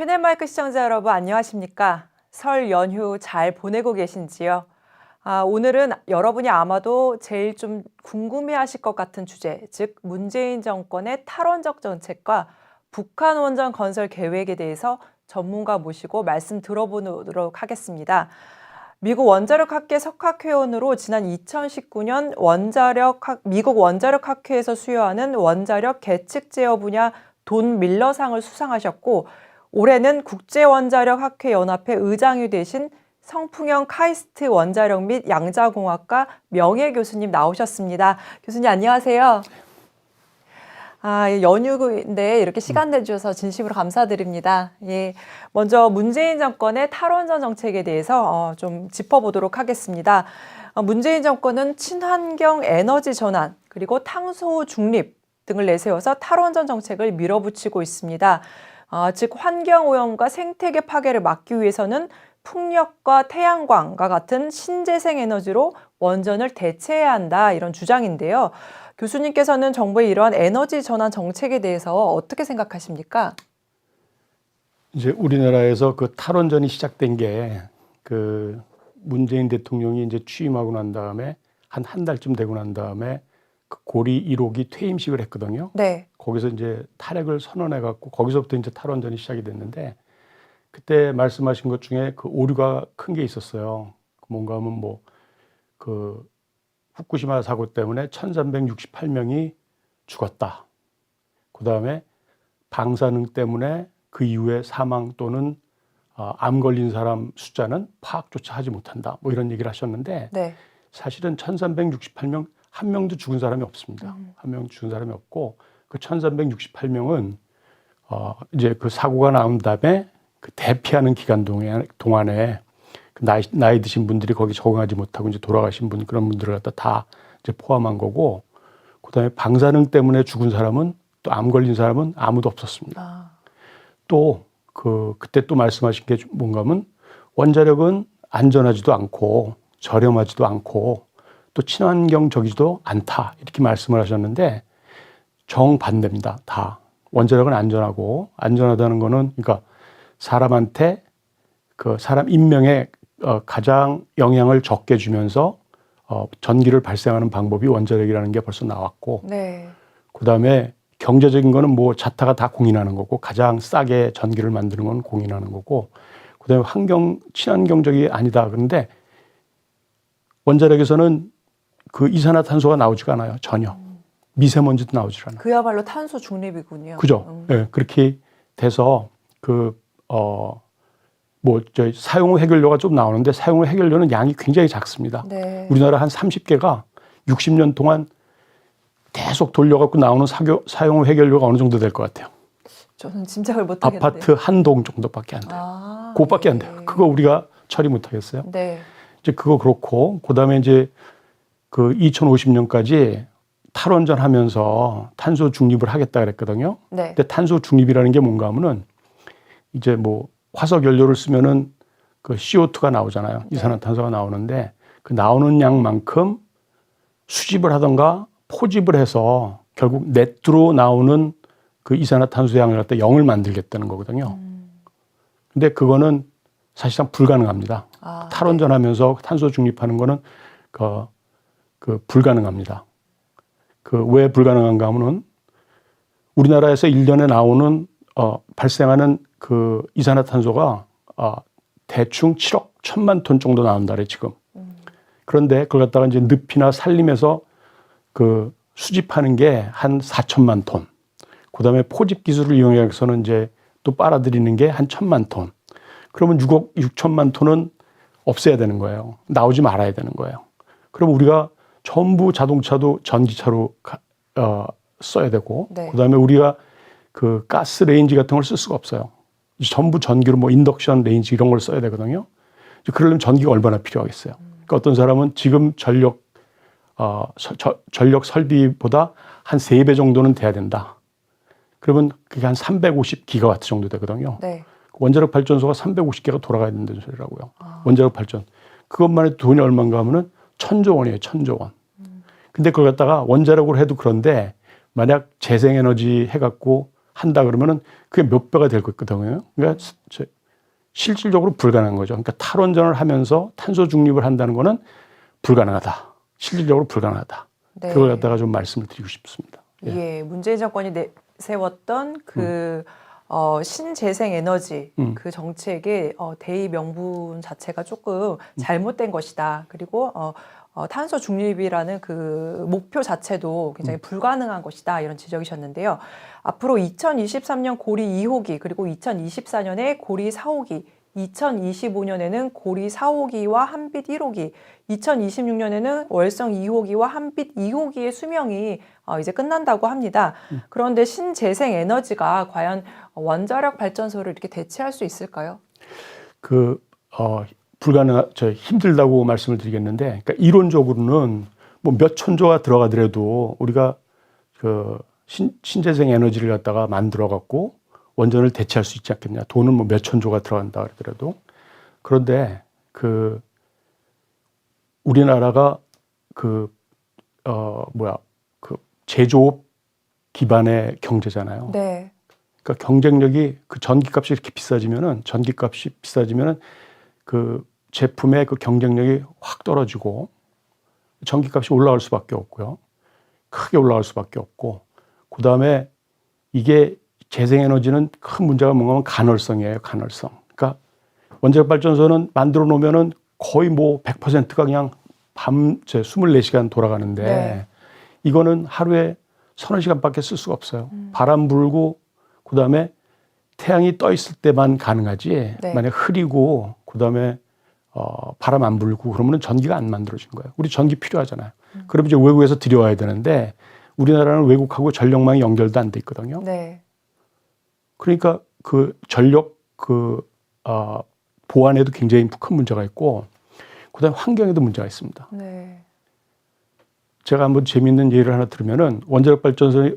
펜앤마이크 시청자 여러분 안녕하십니까? 설 연휴 잘 보내고 계신지요? 오늘은 여러분이 아마도 제일 좀 궁금해하실 것 같은 주제, 즉 문재인 정권의 탈원적 정책과 북한 원전 건설 계획에 대해서 전문가 모시고 말씀 들어보도록 하겠습니다. 미국 원자력학회 석학회원으로 지난 2019년 미국 원자력학회에서 수여하는 원자력 계측 제어 분야 돈 밀러상을 수상하셨고, 올해는 국제원자력학회연합회 의장이 되신 성풍영 카이스트 원자력 및 양자공학과 명예교수님 나오셨습니다. 교수님 안녕하세요. 연휴인데 이렇게 시간 내주셔서 진심으로 감사드립니다. 예, 먼저 문재인 정권의 탈원전 정책에 대해서 좀 짚어보도록 하겠습니다. 문재인 정권은 친환경 에너지 전환 그리고 탄소 중립 등을 내세워서 탈원전 정책을 밀어붙이고 있습니다. 즉 환경오염과 생태계 파괴를 막기 위해서는 풍력과 태양광과 같은 신재생 에너지로 원전을 대체해야 한다, 이런 주장인데요. 교수님께서는 정부의 이러한 에너지 전환 정책에 대해서 어떻게 생각하십니까? 이제 우리나라에서 그 탈원전이 시작된 게 그 문재인 대통령이 이제 취임하고 난 다음에 한 달쯤 되고 난 다음에 그 고리 1호기 퇴임식을 했거든요. 네. 거기서 이제 탈핵을 선언해 갖고 거기서부터 이제 탈원전이 시작이 됐는데, 그때 말씀하신 것 중에 그 오류가 큰 게 있었어요. 뭔가 하면 뭐 그 후쿠시마 사고 때문에 1368명이 죽었다. 그 다음에 방사능 때문에 그 이후에 사망 또는 암 걸린 사람 숫자는 파악조차 하지 못한다. 뭐 이런 얘기를 하셨는데, 네. 사실은 1368명 한 명도 죽은 사람이 없습니다. 한 명도 죽은 사람이 없고, 그 1368명은 이제 그 사고가 나온 다음에 그 대피하는 기간 동안에 그 나이 드신 분들이 거기 적응하지 못하고 이제 돌아가신 분, 그런 분들을 갖다 다 이제 포함한 거고, 그다음에 방사능 때문에 죽은 사람은, 또 암 걸린 사람은 아무도 없었습니다. 또 그때 또 말씀하신 게 뭔가 하면 원자력은 안전하지도 않고 저렴하지도 않고 또 친환경적이지도 않다, 이렇게 말씀을 하셨는데 정반대입니다. 다 원자력은 안전하고, 안전하다는 거는 그러니까 사람한테 그 사람 인명에 가장 영향을 적게 주면서 전기를 발생하는 방법이 원자력이라는 게 벌써 나왔고, 네. 그다음에 경제적인 거는 뭐 자타가 다 공인하는 거고, 가장 싸게 전기를 만드는 건 공인하는 거고, 그다음에 친환경적이 아니다. 그런데 원자력에서는 그 이산화탄소가 나오지가 않아요. 전혀. 미세먼지도 나오질 않아요. 그야말로 탄소 중립이군요. 그죠. 네, 그렇게 돼서 사용 후 해결료가 좀 나오는데, 사용 후 해결료는 양이 굉장히 작습니다. 네. 우리나라 한 30개가 60년 동안 계속 돌려갖고 나오는 사용 후 해결료가 어느 정도 될 것 같아요? 저는 짐작을 못하겠는데. 아파트 한 동 정도밖에 안 돼요. 그것밖에 안 돼요. 그거 우리가 처리 못하겠어요? 네. 이제 그거 그렇고, 그다음에 이제 그 2050년까지 탈원전 하면서 탄소 중립을 하겠다 그랬거든요. 네. 근데 탄소 중립이라는 게 뭔가 하면은 이제 뭐 화석 연료를 쓰면은 그 CO2가 나오잖아요. 네. 이산화탄소가 나오는데, 그 나오는 양만큼 수집을 하던가 포집을 해서 결국 네트로 나오는 그 이산화탄소 양을 갖다 0을 만들겠다는 거거든요. 근데 그거는 사실상 불가능합니다. 탈원전 네. 하면서 탄소 중립하는 거는 그 불가능합니다. 그 왜 불가능한가 하면은 우리나라에서 1년에 나오는 발생하는 그 이산화탄소가 대충 7억 1천만 톤 정도 나온다래 지금. 그런데 그걸 갖다가 이제 늪이나 산림에서 그 수집하는 게 한 4천만 톤. 그다음에 포집 기술을 이용해서는 이제 또 빨아들이는 게 한 1천만 톤. 그러면 6억 6천만 톤은 없애야 되는 거예요. 나오지 말아야 되는 거예요. 그럼 우리가 전부 자동차도 전기차로 써야 되고, 네. 그다음에 우리가 그 가스 레인지 같은 걸 쓸 수가 없어요. 전부 전기로 뭐 인덕션 레인지 이런 걸 써야 되거든요. 그러려면 전기가 얼마나 필요하겠어요. 그러니까 어떤 사람은 지금 전력 설비보다 한 3배 정도는 돼야 된다. 그러면 그게 한 350기가와트 정도 되거든요. 네. 원자력 발전소가 350개가 돌아가야 된다는 소리라고요. 원자력 발전. 그것만 해도 돈이 얼마인가 하면은 1,000조 원이에요. 1,000조 원. 근데 그걸 갖다가 원자력으로 해도 그런데, 만약 재생에너지 해갖고 한다 그러면은 그게 몇 배가 될 거거든요. 그러니까 실질적으로 불가능한 거죠. 그러니까 탈원전을 하면서 탄소 중립을 한다는 거는 불가능하다. 실질적으로 불가능하다. 네. 그걸 갖다가 좀 말씀을 드리고 싶습니다. 예, 문재인 정권이 내세웠던 그 신재생 에너지 그 정책의 대의 명분 자체가 조금 잘못된 것이다. 그리고 탄소 중립이라는 그 목표 자체도 굉장히 불가능한 것이다. 이런 지적이셨는데요. 앞으로 2023년 고리 2호기 그리고 2024년에 고리 4호기 2025년에는 고리 4호기와 한빛 1호기, 2026년에는 월성 2호기와 한빛 2호기의 수명이 이제 끝난다고 합니다. 그런데 신재생 에너지가 과연 원자력 발전소를 이렇게 대체할 수 있을까요? 힘들다고 말씀을 드리겠는데, 그러니까 이론적으로는 뭐 몇 천조가 들어가더라도 우리가 그 신재생 에너지를 갖다가 만들어 갖고 원전을 대체할 수 있지 않겠냐. 돈은 뭐 몇 천조가 들어간다 그러더라도. 그런데 우리나라가 제조업 기반의 경제잖아요. 네. 그러니까 경쟁력이 전기값이 이렇게 비싸지면은 그 제품의 그 경쟁력이 확 떨어지고 전기값이 올라갈 수밖에 없고요. 크게 올라갈 수밖에 없고. 그다음에 이게 재생에너지는 큰 문제가 뭔가 가널성이에요. 가널성. 그러니까 원자력 발전소는 만들어 놓으면은 거의 뭐 100%가 그냥 밤새 24시간 돌아가는데 네. 이거는 하루에 서너 시간밖에 쓸 수가 없어요. 바람 불고 그다음에 태양이 떠 있을 때만 가능하지. 네. 만약 흐리고 그다음에 바람 안 불고 그러면은 전기가 안 만들어지는 거예요. 우리 전기 필요하잖아요. 그럼 이제 외국에서 들여와야 되는데 우리나라는 외국하고 전력망이 연결도 안 돼 있거든요. 네. 그러니까 그 전력 보안에도 굉장히 큰 문제가 있고 그다음에 환경에도 문제가 있습니다. 네. 제가 한번 재미있는 예를 하나 들으면은 원자력 발전소에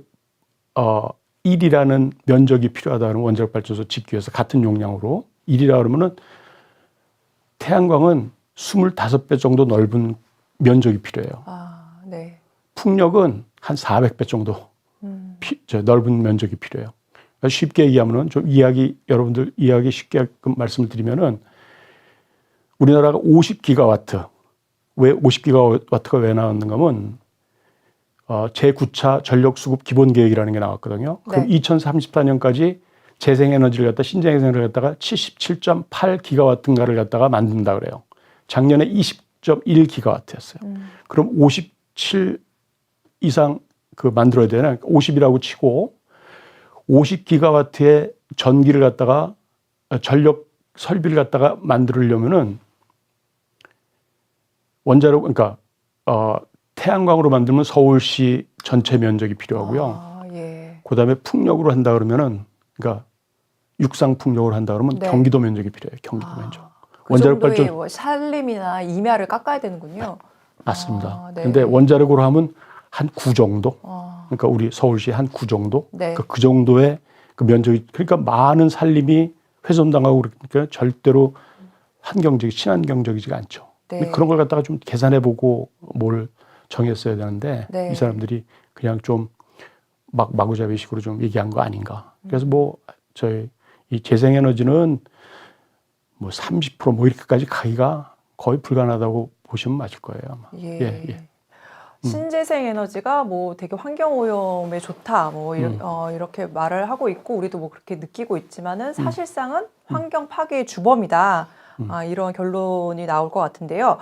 1이라는 면적이 필요하다 그러면 원자력 발전소 짓기 위해서 같은 용량으로 1이라 그러면은 태양광은 25배 정도 넓은 면적이 필요해요. 아, 네. 풍력은 한 400배 정도 넓은 면적이 필요해요. 그러니까 쉽게 얘기하면은 좀 여러분들 이해하기 쉽게 말씀을 드리면은 우리나라가 50기가와트. 왜 50기가와트가 왜 나왔는가 하면 제9차 전력수급 기본계획이라는 게 나왔거든요. 그럼 네. 2034년까지 재생에너지를 갖다 신재생에너지를 갖다가 77.8기가와트인가를 갖다가 만든다 그래요. 작년에 20.1기가와트였어요. 그럼 57 이상 만들어야 되나? 50이라고 치고 50기가와트의 전기를 갖다가 전력 설비를 갖다가 만들려면은 원자력 그러니까 태양광으로 만들면 서울시 전체 면적이 필요하고요. 아, 예. 그다음에 풍력으로 한다 그러면은 그러니까 육상 풍력으로 한다 그러면 네. 경기도 면적이 필요해요. 경기도 면적. 그 원자력 정도의 발전 뭐 산림이나 임야를 깎아야 되는군요. 맞습니다. 네. 근데 원자력으로 하면 한 9 정도. 아, 그러니까 우리 서울시 한 9 정도. 네. 그러니까 그 정도의 그 면적이 그러니까 많은 산림이 훼손당하고 그러니까 절대로 친환경적이지가 않죠. 네. 그런 걸 갖다가 좀 계산해보고 뭘 정했어야 되는데 네. 이 사람들이 그냥 좀 마구잡이식으로 좀 얘기한 거 아닌가. 그래서 뭐 저희 이 재생에너지는 뭐 30% 이렇게까지 가기가 거의 불가능하다고 보시면 맞을 거예요 아마. 예. 예. 신재생 에너지가 뭐 되게 환경 오염에 좋다 뭐 이렇게 말을 하고 있고 우리도 뭐 그렇게 느끼고 있지만은 사실상은 환경 파괴의 주범이다. 이런 결론이 나올 것 같은데요.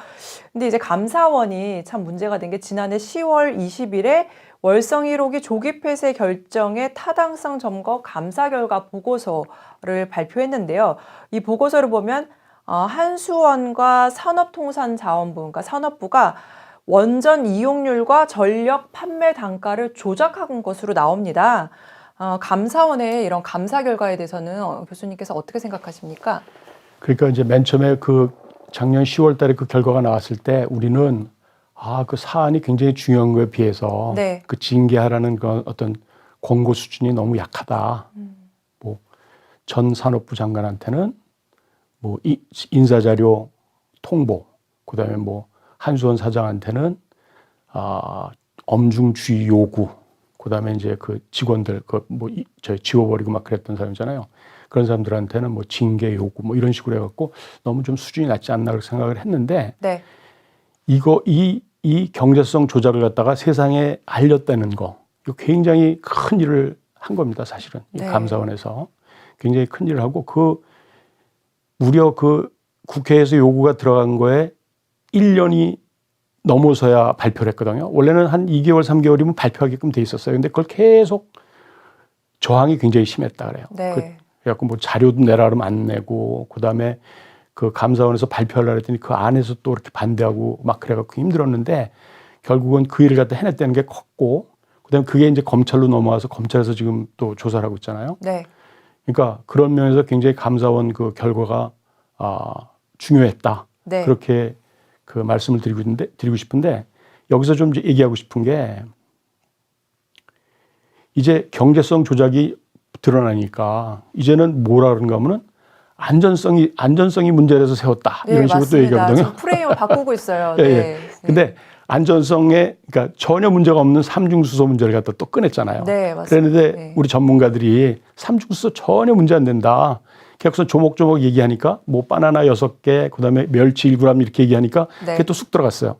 근데 이제 감사원이 참 문제가 된 게 지난해 10월 20일에 월성 1호기 조기 폐쇄 결정의 타당성 점거 감사 결과 보고서를 발표했는데요. 이 보고서를 보면 한수원과 산업통상자원부, 그러니까 산업부가 원전 이용률과 전력 판매 단가를 조작한 것으로 나옵니다. 감사원의 이런 감사 결과에 대해서는 교수님께서 어떻게 생각하십니까? 그러니까 이제 맨 처음에 작년 10월 달에 그 결과가 나왔을 때 우리는 그 사안이 굉장히 중요한 거에 비해서 네. 그 징계하라는 그 어떤 권고 수준이 너무 약하다. 뭐 전 산업부 장관한테는 뭐 인사자료 통보, 그다음에 뭐 한수원 사장한테는 엄중주의 요구, 그다음에 이제 그 직원들 저 지워버리고 막 그랬던 사람이잖아요. 그런 사람들한테는 뭐 징계 요구 뭐 이런 식으로 해갖고 너무 좀 수준이 낮지 않나 그렇게 생각을 했는데 네. 이 경제성 조작을 갖다가 세상에 알렸다는 거 이거 굉장히 큰 일을 한 겁니다. 사실은 이 네. 감사원에서 굉장히 큰 일을 하고 무려 국회에서 요구가 들어간 거에 1년이 넘어서야 발표를 했거든요. 원래는 한 2개월, 3개월이면 발표하게끔 돼 있었어요. 근데 그걸 계속 저항이 굉장히 심했다 그래요. 네. 그래갖고 뭐 자료도 내라 그러면 안 내고, 그 다음에 그 감사원에서 발표하려고 했더니 그 안에서 또 이렇게 반대하고 막 그래갖고 힘들었는데 결국은 그 일을 갖다 해냈다는 게 컸고, 그 다음에 그게 이제 검찰로 넘어와서 검찰에서 지금 또 조사를 하고 있잖아요. 네. 그러니까 그런 면에서 굉장히 감사원 그 결과가 중요했다. 네. 그렇게 그 말씀을 드리고 싶은데 여기서 좀 얘기하고 싶은 게 이제 경제성 조작이 드러나니까 이제는 뭐라 그런가 하면은 안전성이 문제라서 세웠다. 네, 이런 식으로 또 얘기하거든요. 지금 프레임을 바꾸고 있어요. 예, 네. 예. 근데 안전성에 그러니까 전혀 문제가 없는 삼중수소 문제를 갖다 또 꺼냈잖아요. 네, 맞습니다. 그랬는데 네. 우리 전문가들이 삼중수소 전혀 문제 안 된다. 그래서 조목조목 얘기하니까 뭐 바나나 6개, 그다음에 멸치 1g 이렇게 얘기하니까 네. 그게 또 쑥 들어갔어요.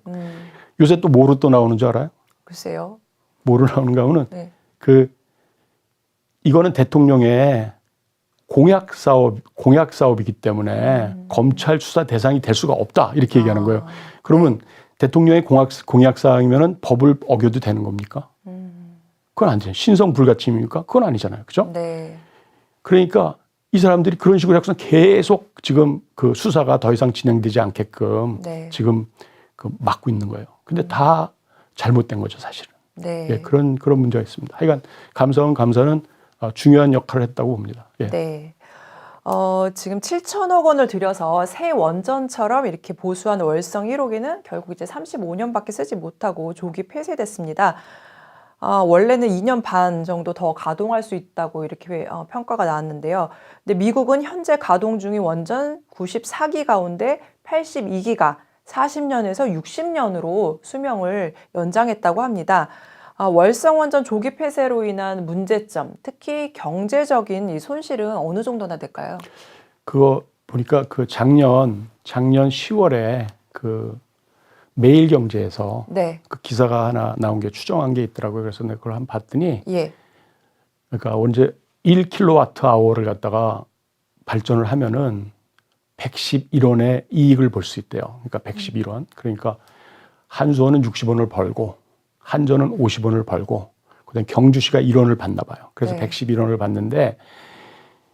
요새 또 뭐로 또 나오는 줄 알아요? 글쎄요. 뭐로 나오는가 하면은 네. 이거는 대통령의 공약 사업이기 때문에 검찰 수사 대상이 될 수가 없다. 이렇게 얘기하는 거예요. 그러면 대통령의 공약 사항이면은 법을 어겨도 되는 겁니까? 그건 안 돼요. 신성 불가침입니까? 그건 아니잖아요. 그죠? 네. 그러니까 이 사람들이 그런 식으로 해서 계속 지금 그 수사가 더 이상 진행되지 않게끔 네. 지금 막고 있는 거예요. 근데 다 잘못된 거죠, 사실은. 네. 예, 그런 문제가 있습니다. 하여간 감사는 중요한 역할을 했다고 봅니다. 예. 네. 지금 7천억 원을 들여서 새 원전처럼 이렇게 보수한 월성 1호기는 결국 이제 35년밖에 쓰지 못하고 조기 폐쇄됐습니다. 원래는 2년 반 정도 더 가동할 수 있다고 이렇게 평가가 나왔는데요. 근데 미국은 현재 가동 중인 원전 94기 가운데 82기가 40년에서 60년으로 수명을 연장했다고 합니다. 월성 원전 조기 폐쇄로 인한 문제점, 특히 경제적인 이 손실은 어느 정도나 될까요? 그거 보니까 작년 10월에 매일경제에서 네. 그 기사가 하나 나온 게 추정한 게 있더라고요. 그래서 내가 그걸 한번 봤더니, 예. 그러니까 언제 1kWh를 갖다가 발전을 하면은 111원의 이익을 볼 수 있대요. 그러니까 111원. 그러니까 한수원은 60원을 벌고, 한전은 50원을 벌고, 그다음에 경주시가 1원을 받나 봐요. 그래서 네. 111원을 받는데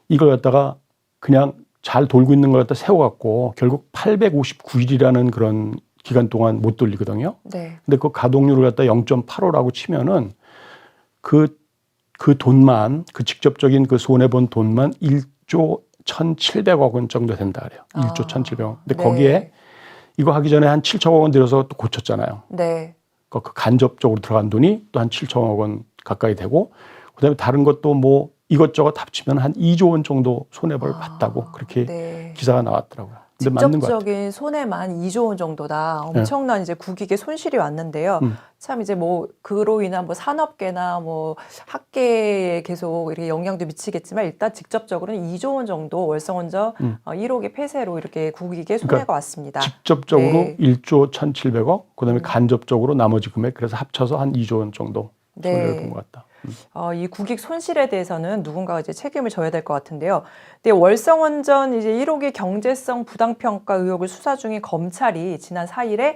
이걸 갖다가 그냥 잘 돌고 있는 걸 갖다 세워갖고 결국 859일이라는 그런 기간 동안 못 돌리거든요. 네. 근데 그 가동률을 갖다 0.85라고 치면은 그 돈만, 그 직접적인 그 손해본 돈만 1조 1,700억 원 정도 된다 그래요. 1조 1,700억. 근데 네. 거기에 이거 하기 전에 한 7천억 원 들여서 또 고쳤잖아요. 네. 그 간접적으로 들어간 돈이 또 한 7천억 원 가까이 되고, 그다음에 다른 것도 뭐 이것저것 합치면 한 2조 원 정도 손해를 봤다고 그렇게 네. 기사가 나왔더라고요. 근데 맞는 것 같아요. 직접적인 손해만 2조 원 정도다. 엄청난 이제 국익의 손실이 왔는데요. 참 이제 뭐 그로 인한 뭐 산업계나 뭐 학계에 계속 이렇게 영향도 미치겠지만 일단 직접적으로는 2조 원 정도 월성원전 1호기 폐쇄로 이렇게 국익에 손해가 그러니까 왔습니다. 직접적으로 네. 1조 1,700억, 그다음에 간접적으로 나머지 금액, 그래서 합쳐서 한 2조 원 정도 손해를 네. 본 것 같다. 이 국익 손실에 대해서는 누군가가 이제 책임을 져야 될 것 같은데요. 근데 월성원전 이제 1호기 경제성 부당평가 의혹을 수사 중인 검찰이 지난 4일에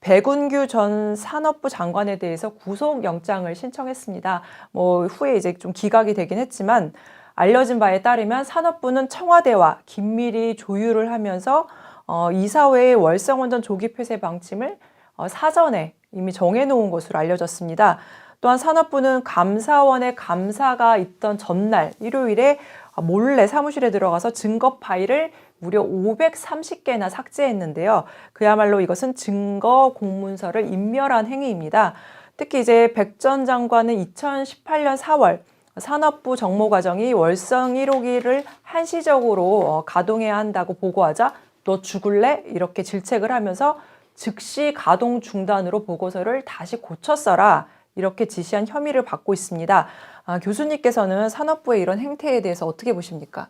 백운규 전 산업부 장관에 대해서 구속영장을 신청했습니다. 뭐 후에 이제 좀 기각이 되긴 했지만 알려진 바에 따르면 산업부는 청와대와 긴밀히 조율을 하면서 이사회의 월성원전 조기 폐쇄 방침을 사전에 이미 정해놓은 것으로 알려졌습니다. 또한 산업부는 감사원의 감사가 있던 전날 일요일에 몰래 사무실에 들어가서 증거 파일을 무려 530개나 삭제했는데요. 그야말로 이것은 증거 공문서를 인멸한 행위입니다. 특히 이제 백 전 장관은 2018년 4월 산업부 정모과정이 월성 1호기를 한시적으로 가동해야 한다고 보고하자 너 죽을래? 이렇게 질책을 하면서 즉시 가동 중단으로 보고서를 다시 고쳐 써라. 이렇게 지시한 혐의를 받고 있습니다. 교수님께서는 산업부의 이런 행태에 대해서 어떻게 보십니까?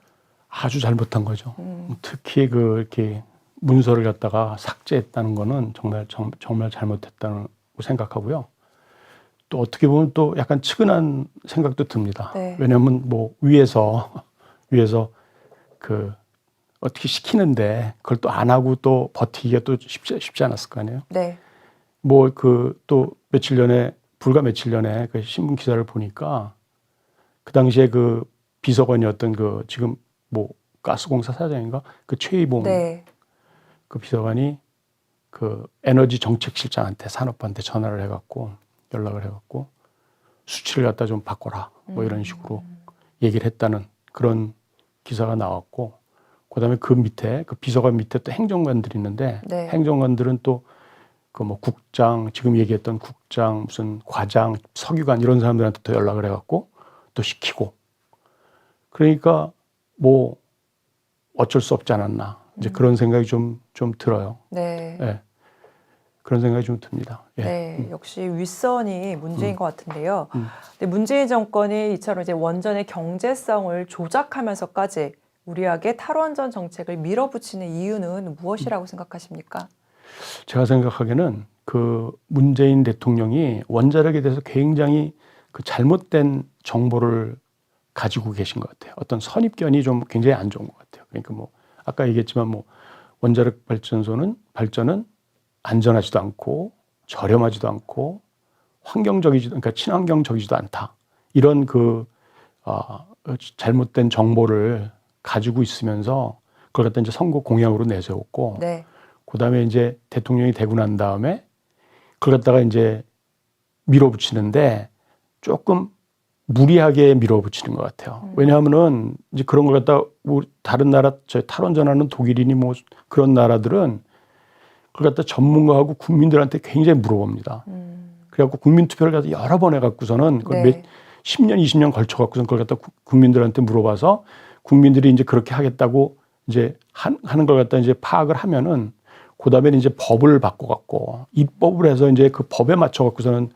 아주 잘못한 거죠. 특히 이렇게 문서를 갖다가 삭제했다는 거는 정말 잘못했다고 생각하고요. 또 어떻게 보면 또 약간 측은한 생각도 듭니다. 네. 왜냐하면 뭐 위에서 그 어떻게 시키는데 그걸 또 안 하고 또 버티기가 또 쉽지 않았을 거 아니에요. 네. 뭐 또 불과 며칠 전에 그 신문 기사를 보니까 그 당시에 그 비서관이었던 그 지금 뭐 가스공사 사장인가 그 최이봉 네. 그 비서관이 그 에너지 정책실장한테 산업부한테 전화를 해갖고 연락을 해갖고 수치를 갖다 좀 바꿔라 뭐 이런 식으로 얘기를 했다는 그런 기사가 나왔고, 그다음에 그 밑에 그 비서관 밑에 또 행정관들이 있는데 네. 행정관들은 또 그 뭐 국장, 지금 얘기했던 국장, 무슨 과장, 서기관 이런 사람들한테 또 연락을 해갖고 또 시키고, 그러니까 뭐 어쩔 수 없지 않았나 이제 그런 생각이 좀 들어요. 네. 예. 그런 생각이 좀 듭니다. 예. 네, 역시 윗선이 문제인 것 같은데요. 근데 문재인 정권이 이처럼 이제 원전의 경제성을 조작하면서까지 우리에게 탈원전 정책을 밀어붙이는 이유는 무엇이라고 생각하십니까? 제가 생각하기에는 그 문재인 대통령이 원자력에 대해서 굉장히 그 잘못된 정보를 가지고 계신 것 같아요. 어떤 선입견이 좀 굉장히 안 좋은 것 같아요. 그러니까 뭐 아까 얘기했지만 뭐 원자력 발전소는 발전은 안전하지도 않고 저렴하지도 않고 그러니까 친환경적이지도 않다. 이런 잘못된 정보를 가지고 있으면서 그걸 갖다 이제 선거 공약으로 내세웠고, 네. 그다음에 이제 대통령이 되고 난 다음에 그걸 갖다가 이제 밀어붙이는데 조금 무리하게 밀어붙이는 것 같아요. 왜냐하면은 이제 그런 걸 갖다 다른 나라, 탈원전하는 독일이니 뭐 그런 나라들은 그걸 갖다 전문가하고 국민들한테 굉장히 물어봅니다. 그래갖고 국민투표를 갖다 여러 번 해갖고서는 그걸 네. 10년, 20년 걸쳐갖고서는 그걸 갖다 국민들한테 물어봐서 국민들이 이제 그렇게 하겠다고 이제 하는 걸 갖다 이제 파악을 하면은 그 다음에 이제 법을 바꿔갖고 입법을 해서 이제 그 법에 맞춰갖고서는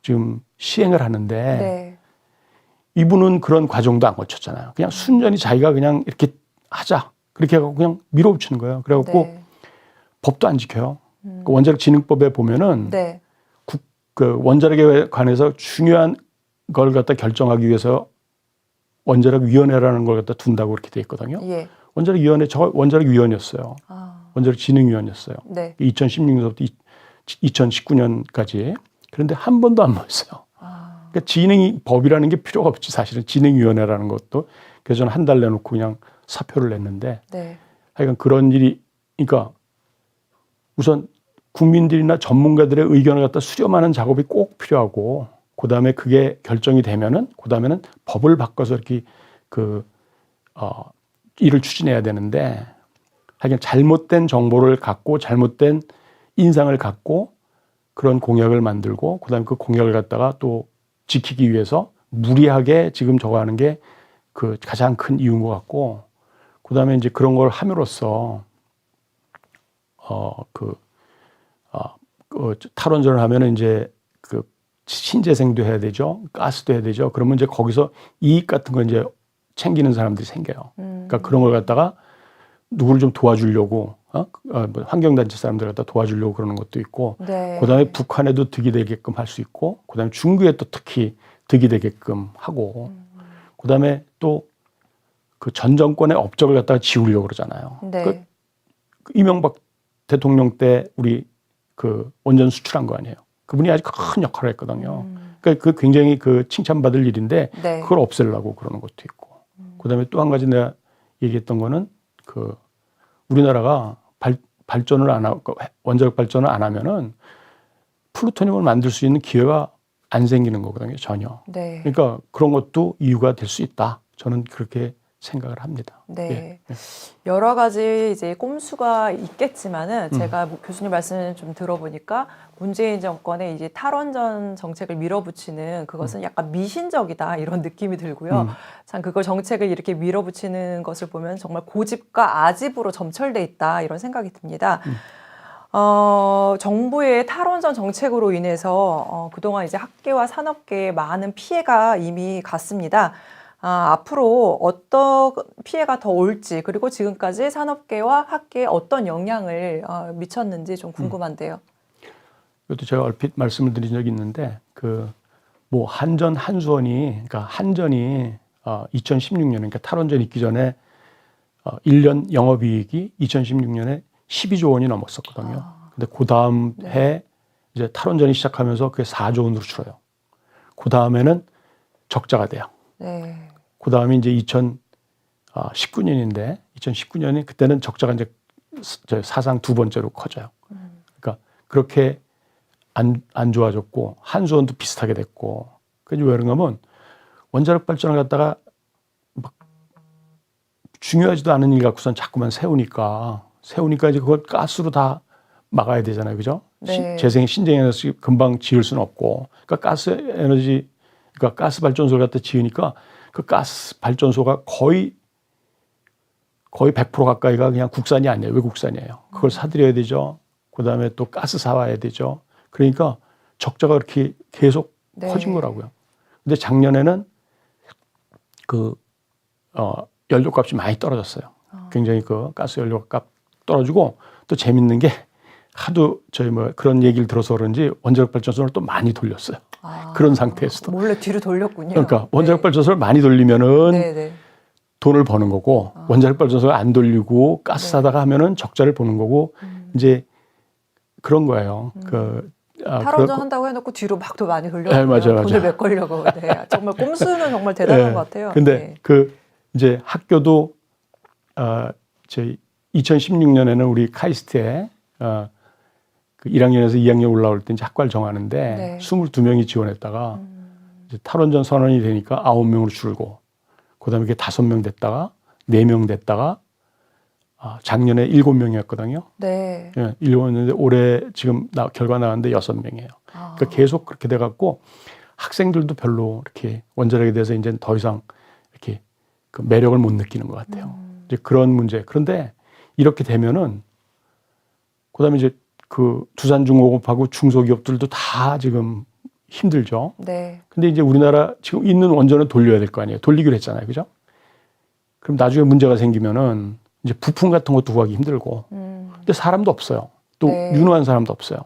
지금 시행을 하는데 네. 이분은 그런 과정도 안 거쳤잖아요. 그냥 순전히 자기가 그냥 이렇게 하자. 그렇게 해갖고 그냥 밀어붙이는 거예요. 그래갖고 네. 법도 안 지켜요. 그 원자력진흥법에 보면은 네. 그 원자력에 관해서 중요한 걸 갖다 결정하기 위해서 원자력위원회라는 걸 갖다 둔다고 그렇게 돼 있거든요. 예. 원자력위원이었어요. 원자력진흥위원이었어요. 네. 2016년부터 2019년까지. 그런데 한 번도 안 모였어요. 그러니까 진흥법이라는 게 필요가 없지, 사실은. 진흥위원회라는 것도. 그래서 저는 한 달 내놓고 그냥 사표를 냈는데, 네. 하여간 그런 일이, 그러니까 우선 국민들이나 전문가들의 의견을 갖다 수렴하는 작업이 꼭 필요하고, 그 다음에 그게 결정이 되면은, 그 다음에는 법을 바꿔서 이렇게 일을 추진해야 되는데, 하여간 잘못된 정보를 갖고 잘못된 인상을 갖고 그런 공약을 만들고, 그 다음에 그 공약을 갖다가 또 지키기 위해서 무리하게 지금 저거 하는 게 그 가장 큰 이유인 것 같고, 그 다음에 이제 그런 걸 함으로써 탈원전을 하면은 이제 그 신재생도 해야 되죠, 가스도 해야 되죠. 그러면 이제 거기서 이익 같은 거 이제 챙기는 사람들이 생겨요. 그러니까 그런 걸 갖다가 누구를 좀 도와주려고, 뭐 환경단체 사람들 갖다 도와주려고 그러는 것도 있고, 네. 그 다음에 북한에도 득이 되게끔 할 수 있고, 그 다음에 중국에 또 특히 득이 되게끔 하고, 그 다음에 또 그 전 정권의 업적을 갖다가 지우려고 그러잖아요. 네. 그 이명박 대통령 때 우리 그 원전 수출한 거 아니에요. 그분이 아주 큰 역할을 했거든요. 그러니까 그 굉장히 그 칭찬받을 일인데, 네. 그걸 없애려고 그러는 것도 있고, 그 다음에 또 한 가지 내가 얘기했던 거는 그 우리나라가 발전을 안 하고 원자력 발전을 안 하면은 플루토늄을 만들 수 있는 기회가 안 생기는 거거든요, 전혀. 네. 그러니까 그런 것도 이유가 될 수 있다. 저는 그렇게 생각을 합니다. 네. 여러 가지 이제 꼼수가 있겠지만은 제가 교수님 말씀 좀 들어보니까 문재인 정권의 이제 탈원전 정책을 밀어붙이는 그것은 약간 미신적이다 이런 느낌이 들고요. 참 그걸 정책을 이렇게 밀어붙이는 것을 보면 정말 고집과 아집으로 점철돼 있다 이런 생각이 듭니다. 정부의 탈원전 정책으로 인해서 그동안 이제 학계와 산업계에 많은 피해가 이미 갔습니다. 앞으로 어떤 피해가 더 올지, 그리고 지금까지 산업계와 학계에 어떤 영향을 미쳤는지 좀 궁금한데요. 이것도 제가 얼핏 말씀을 드린 적이 있는데 뭐 한전이 그러니까 한전이 2016년 그러니까 탈원전 있기 전에 1년 영업이익이 2016년에 12조 원이 넘었었거든요. 근데 그 다음 해 이제 탈원전이 시작하면서 그게 4조 원으로 줄어요. 그 다음에는 적자가 돼요. 네. 그 다음에 이제 2019년인데 2019년이 그때는 적자가 이제 사상 두 번째로 커져요. 그러니까 그렇게 안 좋아졌고 한수원도 비슷하게 됐고 그게 왜 그런가 하면 원자력 발전을 갖다가 막 중요하지도 않은 일 갖고선 자꾸만 세우니까 이제 그걸 가스로 다 막아야 되잖아요. 그죠? 네. 신재에너지 금방 지을 수는 없고 그러니까 가스 발전소를 갖다 지으니까 그 가스 발전소가 거의 100% 가까이가 그냥 국산이 아니에요. 외국산이에요. 그걸 사들여야 되죠. 그다음에 또 가스 사와야 되죠. 그러니까 적자가 그렇게 계속 커진 거라고요. 근데 작년에는 연료값이 많이 떨어졌어요. 굉장히 가스 연료값 떨어지고 또 재밌는 게 하도 그런 얘기를 들어서 그런지 원자력 발전소를 또 많이 돌렸어요. 그런 상태에서도. 몰래 뒤로 돌렸군요. 그러니까 원자력 발전소를 많이 돌리면은 돈을 버는 거고 원자력 발전소를 안 돌리고 가스 사다가 하면은 적자를 보는 거고 이제 그런 거예요. 탈원전 한다고 해놓고 뒤로 막 더 많이 돌려고 네, 맞아요. 돈을 메꾸려고. 네, 정말 꼼수는 정말 대단한 것 같아요. 근데 이제 학교도 제 2016년에는 우리 카이스트에 1학년에서 2학년 올라올 때 이제 학과를 정하는데 22명이 지원했다가 이제 탈원전 선언이 되니까 9명으로 줄고 그다음에 이게 5명 됐다가 4명 됐다가 작년에 7명이었거든요. 네. 7명이었는데 올해 지금 결과 나왔는데 6명이에요. 그러니까 계속 그렇게 돼갖고 학생들도 별로 이렇게 원자력에 대해서 이제 더 이상 이렇게 그 매력을 못 느끼는 것 같아요. 이제 그런 문제. 그런데 이렇게 되면은 그다음에 이제 두산중공업하고 중소기업들도 다 지금 힘들죠. 네. 근데 이제 우리나라 지금 있는 원전은 돌려야 될 거 아니에요. 돌리기로 했잖아요. 그죠? 그럼 나중에 문제가 생기면은 이제 부품 같은 것도 구하기 힘들고. 근데 사람도 없어요. 또 유능한 사람도 없어요.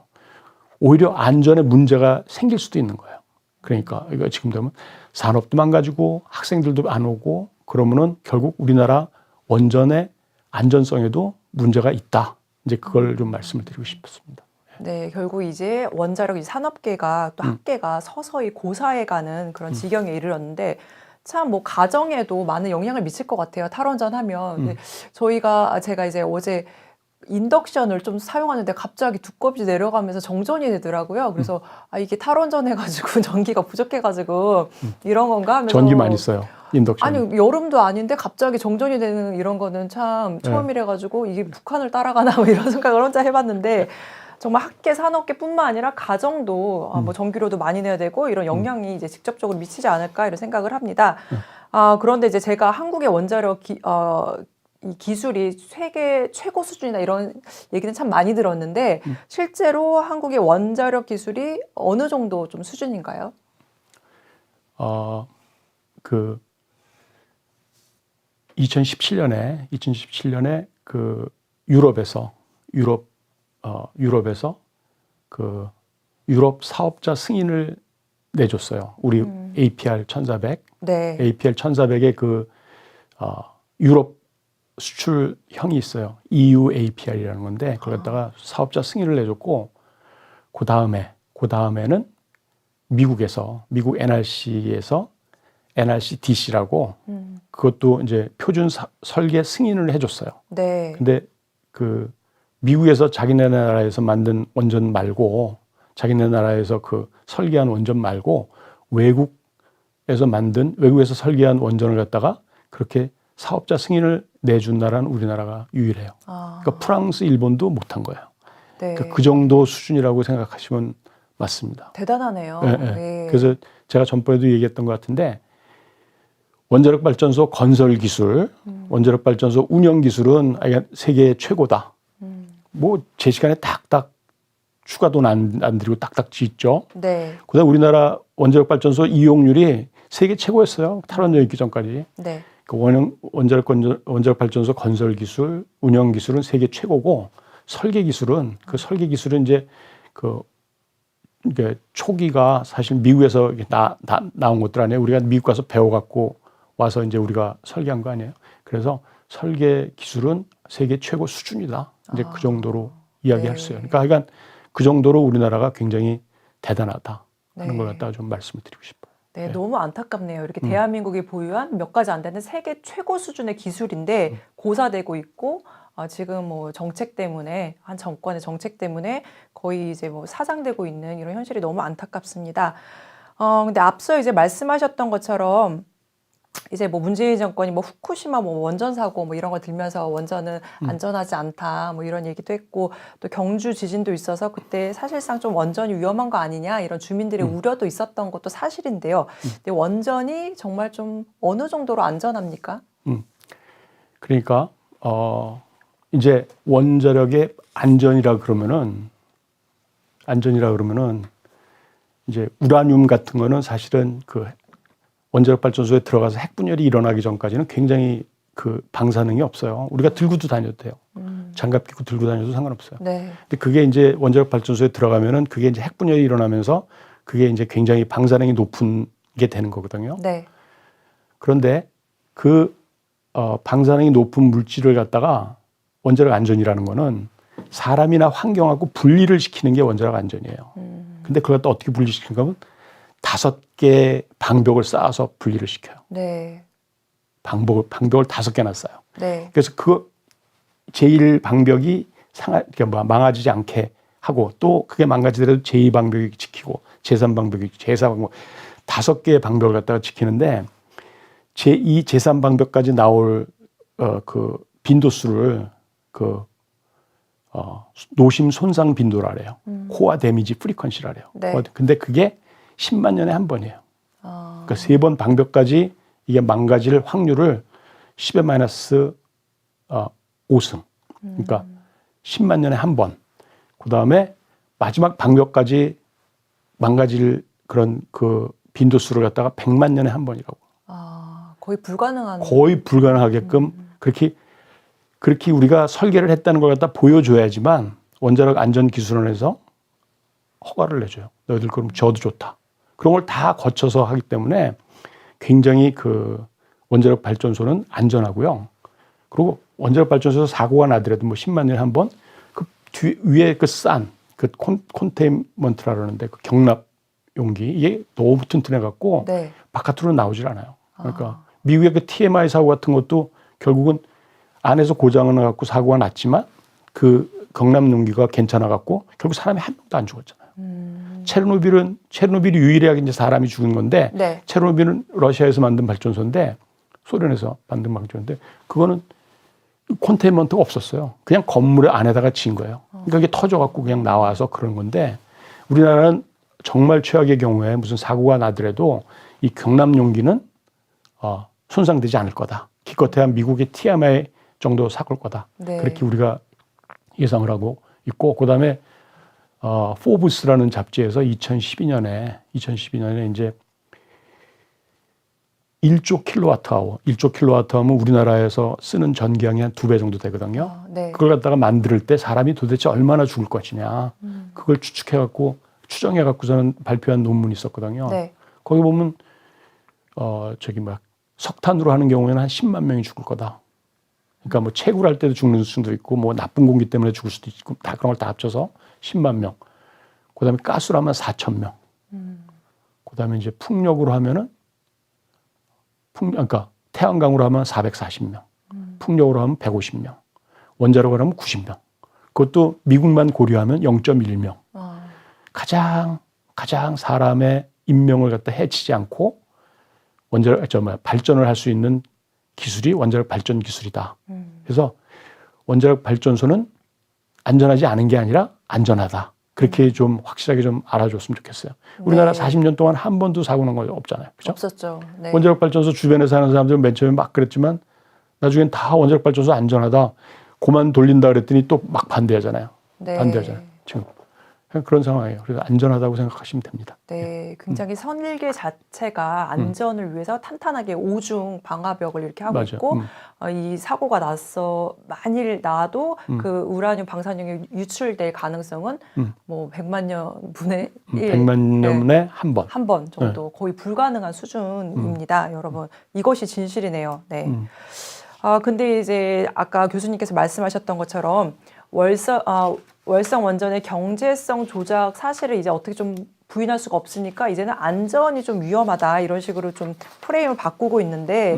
오히려 안전에 문제가 생길 수도 있는 거예요. 그러니까 이거 지금 되면 산업도 망가지고 학생들도 안 오고 그러면은 결국 우리나라 원전의 안전성에도 문제가 있다. 이제 그걸 좀 말씀을 드리고 싶었습니다. 네, 결국 이제 원자력 산업계가 또 학계가 서서히 고사해가는 그런 지경에 이르렀는데 참 뭐 가정에도 많은 영향을 미칠 것 같아요. 탈원전 하면. 제가 이제 어제 인덕션을 좀 사용하는데 갑자기 두꺼비 내려가면서 정전이 되더라고요. 그래서 이게 탈원전 해가지고 전기가 부족해가지고 이런 건가 하면서 전기 많이 써요. 인덕션. 아니 여름도 아닌데 갑자기 정전이 되는 이런 거는 참 처음이래가지고 이게 북한을 따라가나 뭐 이런 생각을 혼자 해봤는데 정말 학계 산업계뿐만 아니라 가정도 뭐 전기료도 많이 내야 되고 이런 영향이 이제 직접적으로 미치지 않을까 이런 생각을 합니다. 그런데 이제 제가 한국의 원자력 이 기술이 세계 최고 수준이다 이런 얘기는 참 많이 들었는데 실제로 한국의 원자력 기술이 어느 정도 좀 수준인가요? 2017년에 그 유럽에서 유럽 사업자 승인을 내줬어요. 우리 APR 1400. 네. APR 1400의 유럽 수출형이 있어요. EU APR이라는 건데 그걸 갖다가 사업자 승인을 내줬고 그 다음에는 미국 NRC에서 NRC DC라고 그것도 이제 표준 설계 승인을 해줬어요. 네. 근데 미국에서 자기네 나라에서 만든 원전 말고 자기네 나라에서 설계한 원전 말고 외국에서 설계한 원전을 갖다가 그렇게 사업자 승인을 내준 나라는 우리나라가 유일해요. 그러니까 프랑스, 일본도 못한 거예요. 네. 그러니까 그 정도 수준이라고 생각하시면 맞습니다. 대단하네요. 네, 네. 네. 그래서 제가 전번에도 얘기했던 것 같은데 원자력 발전소 건설 기술, 원자력 발전소 운영 기술은 세계 최고다. 뭐 제 시간에 딱딱 추가 돈 안 들이고 딱딱 짓죠. 네. 그다음 우리나라 원자력 발전소 이용률이 세계 최고였어요. 탈원전 있기 전까지. 네. 그 원자력 발전소 건설 기술, 운영 기술은 세계 최고고 설계 기술은 이제 이게 초기가 사실 미국에서 나온 것들 아니에요. 우리가 미국 가서 배워갖고 와서 이제 우리가 설계한 거 아니에요. 그래서 설계 기술은 세계 최고 수준이다. 이제 그 정도로 이야기할 수 있어요. 그러니까 그 정도로 우리나라가 굉장히 대단하다 하는 걸 갖다가 좀 말씀을 드리고 싶어요. 네, 너무 안타깝네요. 이렇게 대한민국이 보유한 몇 가지 안 되는 세계 최고 수준의 기술인데 고사되고 있고 지금 뭐 정책 때문에 한 정권의 정책 때문에 거의 이제 뭐 사장되고 있는 이런 현실이 너무 안타깝습니다. 근데 앞서 이제 말씀하셨던 것처럼 이제 뭐 문재인 정권이 뭐 후쿠시마 뭐 원전 사고 뭐 이런 거 들면서 원전은 안전하지 않다 뭐 이런 얘기도 했고 또 경주 지진도 있어서 그때 사실상 좀 원전이 위험한 거 아니냐 이런 주민들의 우려도 있었던 것도 사실인데요. 근데 원전이 정말 좀 어느 정도로 안전합니까? 그러니까 이제 원자력의 안전이라 그러면은 이제 우라늄 같은 거는 사실은 그 원자력 발전소에 들어가서 핵분열이 일어나기 전까지는 굉장히 그 방사능이 없어요. 우리가 들고도 다녀도 돼요. 장갑 끼고 들고 다녀도 상관없어요. 네. 근데 그게 이제 원자력 발전소에 들어가면은 그게 이제 핵분열이 일어나면서 그게 이제 굉장히 방사능이 높은 게 되는 거거든요. 네. 그런데 방사능이 높은 물질을 갖다가 원자력 안전이라는 거는 사람이나 환경하고 분리를 시키는 게 원자력 안전이에요. 근데 그걸 갖다 어떻게 분리시키는가 하면 5개의 방벽을 쌓아서 분리를 시켜요. 네. 방벽을 5개나 쌓아요. 네. 그래서 제1 방벽이 망가지지 않게 하고 또 그게 망가지더라도 제2 방벽이 지키고 제3 방벽이 제4 방벽 5개의 방벽을 갖다가 지키는데 제2, 제3 방벽까지 나올 그 빈도수를 노심 손상 빈도라래요. 코어 데미지 프리퀀시라래요. 네. 근데 그게 10만 년에 한 번이에요. 그러니까 3번 방벽까지 이게 망가질 확률을 10의 마이너스 5승. 그러니까 10만 년에 한 번. 그 다음에 마지막 방벽까지 망가질 그런 그 빈도수를 갖다가 100만 년에 한 번이라고. 거의 불가능한. 거의 불가능하게끔 그렇게 우리가 설계를 했다는 걸 갖다 보여줘야지만 원자력 안전기술원에서 허가를 내줘요. 너희들 그럼 저도 좋다. 그런 걸 다 거쳐서 하기 때문에 굉장히 그 원자력 발전소는 안전하고요. 그리고 원자력 발전소에서 사고가 나더라도 뭐 10만 년에 한 번 그 위에 그 콘테인먼트라 그러는데 그 경납 용기 이게 너무 튼튼해 갖고 네. 바깥으로 나오질 않아요. 그러니까 미국의 그 TMI 사고 같은 것도 결국은 안에서 고장을 나갖고 사고가 났지만 그 경납 용기가 괜찮아 갖고 결국 사람이 한 명도 안 죽었잖아요. 체르노빌이 유일하게 이제 사람이 죽은 건데 네. 체르노빌은 러시아에서 만든 발전소인데 소련에서 만든 발전소인데 그거는 콘테인먼트가 없었어요. 그냥 건물 안에다가 지은 거예요. 그러니까 이게 터져갖고 그냥 나와서 그런 건데 우리나라는 정말 최악의 경우에 무슨 사고가 나더라도 이 경납 용기는 손상되지 않을 거다. 기껏해야 미국의 TMI 정도 사고일 거다. 네. 그렇게 우리가 예상을 하고 있고 그다음에 포브스라는 잡지에서 2012년에 이제 1조 킬로와트아워, 1조 킬로와트아워면 우리나라에서 쓰는 전기량이 한 2배 정도 되거든요. 네. 그걸 갖다가 만들 때 사람이 도대체 얼마나 죽을 것이냐. 그걸 추정해갖고서는 발표한 논문이 있었거든요. 네. 거기 보면 석탄으로 하는 경우에는 한 10만 명이 죽을 거다. 그러니까 뭐 채굴할 때도 죽는 수도 있고 뭐 나쁜 공기 때문에 죽을 수도 있고 다 그런 걸 다 합쳐서 10만 명. 그다음에 가스로 하면 4천 명. 그다음에 이제 풍력으로 하면은 그러니까 태양광으로 하면 440명. 풍력으로 하면 150명. 원자력으로 하면 90명. 그것도 미국만 고려하면 0.1명. 가장 사람의 인명을 갖다 해치지 않고 발전을 할 수 있는 기술이 원자력 발전 기술이다. 그래서 원자력 발전소는 안전하지 않은 게 아니라 안전하다. 그렇게 좀 확실하게 좀 알아줬으면 좋겠어요. 우리나라 40년 동안 한 번도 사고 난 거 없잖아요. 그죠? 없었죠. 네. 원자력 발전소 주변에 사는 사람들은 맨 처음에 막 그랬지만 나중엔 다 원자력 발전소 안전하다. 고만 돌린다 그랬더니 또 막 반대하잖아요. 네. 반대하잖아요. 지금 그런 상황이에요. 그래서 안전하다고 생각하시면 됩니다. 네, 굉장히 선일계 자체가 안전을 위해서 탄탄하게 오중 방화벽을 이렇게 하고 맞아. 있고 이 사고가 났어 만일 나도 그 우라늄 방사능이 유출될 가능성은 뭐 100만 년 분의 1, 100만 년에 한 번. 한 번 정도 거의 불가능한 수준입니다, 여러분. 이것이 진실이네요. 네. 근데 이제 아까 교수님께서 말씀하셨던 것처럼 월성 원전의 경제성 조작 사실을 이제 어떻게 좀 부인할 수가 없으니까 이제는 안전이 좀 위험하다 이런 식으로 좀 프레임을 바꾸고 있는데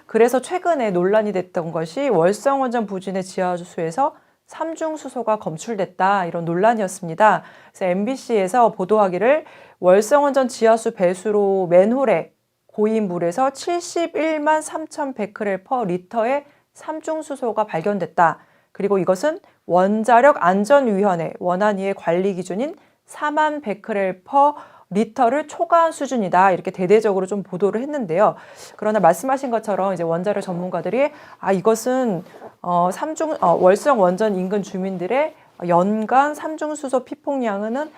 그래서 최근에 논란이 됐던 것이 월성 원전 부진의 지하수에서 삼중수소가 검출됐다 이런 논란이었습니다. 그래서 MBC에서 보도하기를 월성 원전 지하수 배수로 맨홀에 고인 물에서 71만 3,100베크렐 퍼 리터의 삼중수소가 발견됐다. 그리고 이것은 원자력 안전위원회 원안위의 관리 기준인 4만 베크렐 퍼 리터를 초과한 수준이다. 이렇게 대대적으로 좀 보도를 했는데요. 그러나 말씀하신 것처럼 이제 원자력 전문가들이 이것은 월성 원전 인근 주민들의 연간 삼중수소 피폭량은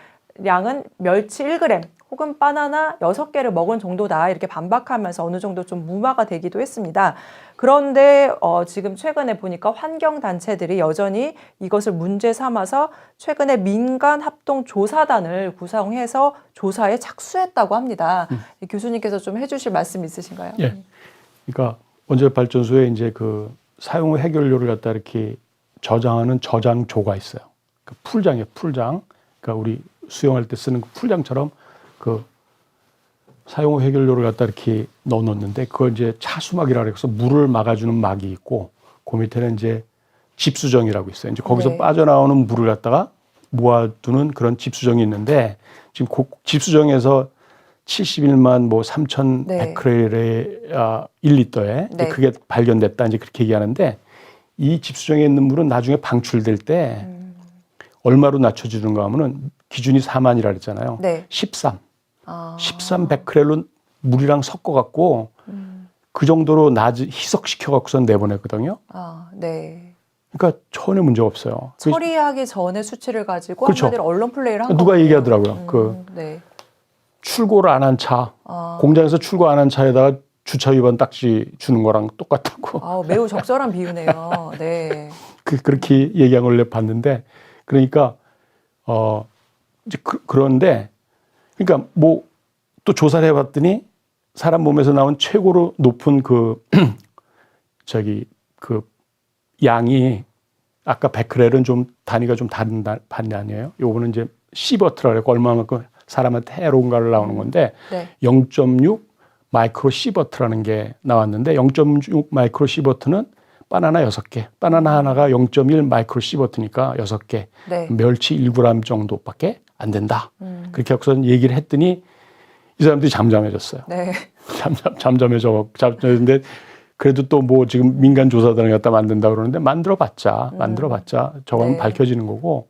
멸치 1g 혹은 바나나 6개를 먹은 정도다 이렇게 반박하면서 어느 정도 좀 무마가 되기도 했습니다. 그런데 지금 최근에 보니까 환경단체들이 여전히 이것을 문제 삼아서 최근에 민간 합동 조사단을 구성해서 조사에 착수했다고 합니다. 교수님께서 좀 해주실 말씀 있으신가요? 예. 그러니까 원자력 발전소에 이제 그 사용 후 해결료를 갖다 이렇게 저장하는 저장조가 있어요. 그 풀장이에요, 풀장. 그러니까 우리 수영할 때 쓰는 그 풀장처럼 그 사용 후 해결료를 갖다 이렇게 넣어놓는데 그걸 이제 차수막이라고 해서 물을 막아주는 막이 있고 그 밑에는 이제 집수정이라고 있어요. 이제 거기서 네. 빠져나오는 물을 갖다가 모아두는 그런 집수정이 있는데 지금 그 집수정에서 71만 뭐 3천 네. 베크렐의 1리터에 네. 그게 발견됐다 이제 그렇게 얘기하는데 이 집수정에 있는 물은 나중에 방출될 때 얼마로 낮춰주는가 하면은 기준이 4만이라 그랬잖아요. 네. 13 베크렐로 물이랑 섞어갖고 그 정도로 희석시켜갖고선 내보냈거든요. 네. 그러니까 전혀 문제가 없어요. 처리하기 전에 수치를 가지고 그렇죠. 한마디로 언론 플레이를 한 누가 거군요. 얘기하더라고요. 네. 출고를 안 한 차, 공장에서 출고 안 한 차에다가 주차 위반 딱지 주는 거랑 똑같다고. 매우 적절한 비유네요. 네. 그렇게 얘기한 걸 내가 봤는데, 그러니까 이제 그런데 그러니까 뭐 또 조사를 해봤더니 사람 몸에서 나온 최고로 높은 그 양이 아까 베크렐은 좀 단위가 좀 다른 단위예요. 요거는 이제 시버트라고 해서 얼마만큼 사람한테 해로운가를 나오는 건데 네. 0.6 마이크로 시버트라는 게 나왔는데 0.6 마이크로 시버트는 바나나 6개, 바나나 하나가 0.1 마이크로 시버트니까 6개, 네. 멸치 1g 정도밖에 안 된다. 그렇게 하고서 얘기를 했더니 이 사람들이 잠잠해졌어요. 네. 잠잠해졌는데 그래도 또 뭐 지금 민간 조사단을 갖다 만든다 그러는데 만들어봤자 저거는 네. 밝혀지는 거고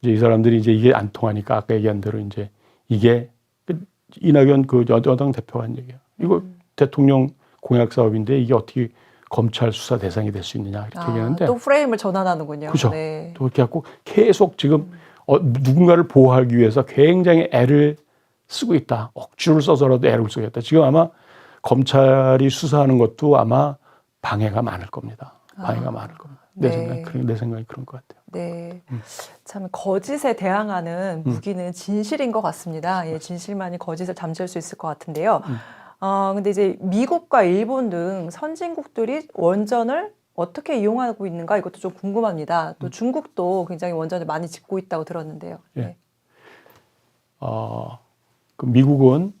이제 이 사람들이 이제 이게 안 통하니까 아까 얘기한 대로 이제 이게 이낙연 그 여당 대표가 한 얘기야. 이거 대통령 공약 사업인데 이게 어떻게 검찰 수사 대상이 될 수 있느냐 이렇게 얘기하는데 또 프레임을 전환하는군요. 그렇죠. 네. 또 이렇게 갖고 계속 지금 누군가를 보호하기 위해서 굉장히 애를 쓰고 있다. 억지를 써서라도 애를 쓰고 있다. 지금 아마 검찰이 수사하는 것도 아마 방해가 많을 겁니다. 방해가 많을 겁니다. 내 생각이 그런 것 같아요. 네. 참 거짓에 대항하는 무기는 진실인 것 같습니다. 예, 진실만이 거짓을 잠재울 수 있을 것 같은데요. 근데 이제 미국과 일본 등 선진국들이 원전을 어떻게 이용하고 있는가 이것도 좀 궁금합니다. 또 중국도 굉장히 원전을 많이 짓고 있다고 들었는데요. 예. 네. 그 미국은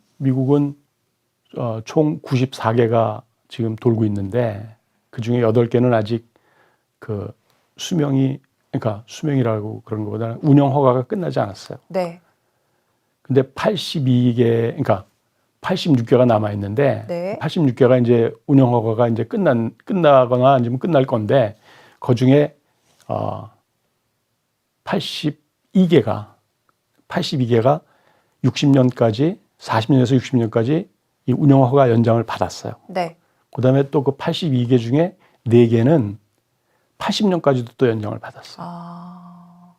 총 94개가 지금 돌고 있는데 그 중에 8개는 아직 그 수명이라고 그런 것보다는 운영 허가가 끝나지 않았어요. 네. 근데 그러니까 86개가 남아 있는데 네. 86개가 이제 운영 허가가 이제 끝나거나 아니면 끝날 건데 그 중에 82개가 40년에서 60년까지 이 운영 허가 연장을 받았어요. 네. 그다음에 또 그 82개 중에 4개는 80년까지도 또 연장을 받았어요. 아,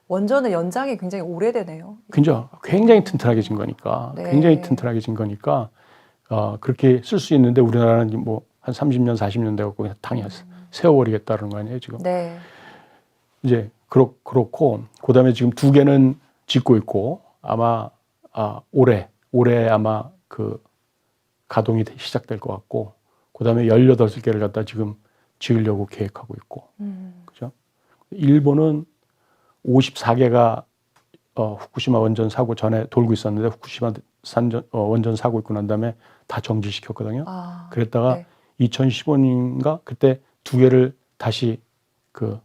원전의 연장이 굉장히 오래되네요. 굉장히 튼튼하게 진 거니까. 네. 굉장히 튼튼하게 진 거니까 그렇게 쓸 수 있는데 우리나라는 뭐 한 30년, 40년 돼갖고 그냥 당연히 세워버리겠다는 거 아니에요, 지금. 네. 이제 그렇고 그다음에 지금 2개는 짓고 있고 아마 올해 아마 그 가동이 시작될 것 같고 그다음에 18개를 갖다 지금 지으려고 계획하고 있고. 그죠? 일본은 54개가 후쿠시마 원전 사고 전에 돌고 있었는데 후쿠시마 원전 사고 있고 난 다음에 다 정지시켰거든요. 그랬다가 네. 2015년인가 그때 2개를 다시 그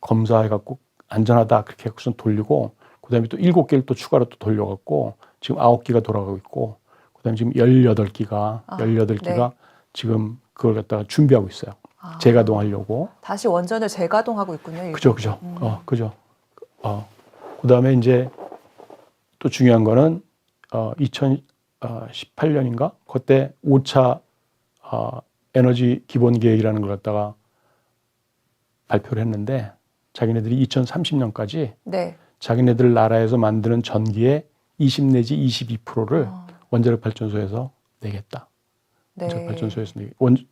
검사해갖고 안전하다 그렇게 해서 돌리고 그다음에 또 7개를 또 추가로 또 돌려갖고 지금 9기가 돌아가고 있고 그다음에 지금 18기가 네. 지금 그걸 갖다가 준비하고 있어요. 재가동하려고. 다시 원전을 재가동하고 있군요. 일본. 그죠. 그죠. 그다음에 이제 또 중요한 거는 2018년인가 그때 5차 에너지 기본 계획이라는 걸 갖다가 발표를 했는데 자기네들이 2030년까지 네. 자기네들 나라에서 만드는 전기의 20 내지 22%를 원자력 발전소에서 내겠다. 네. 원자력 발전소에서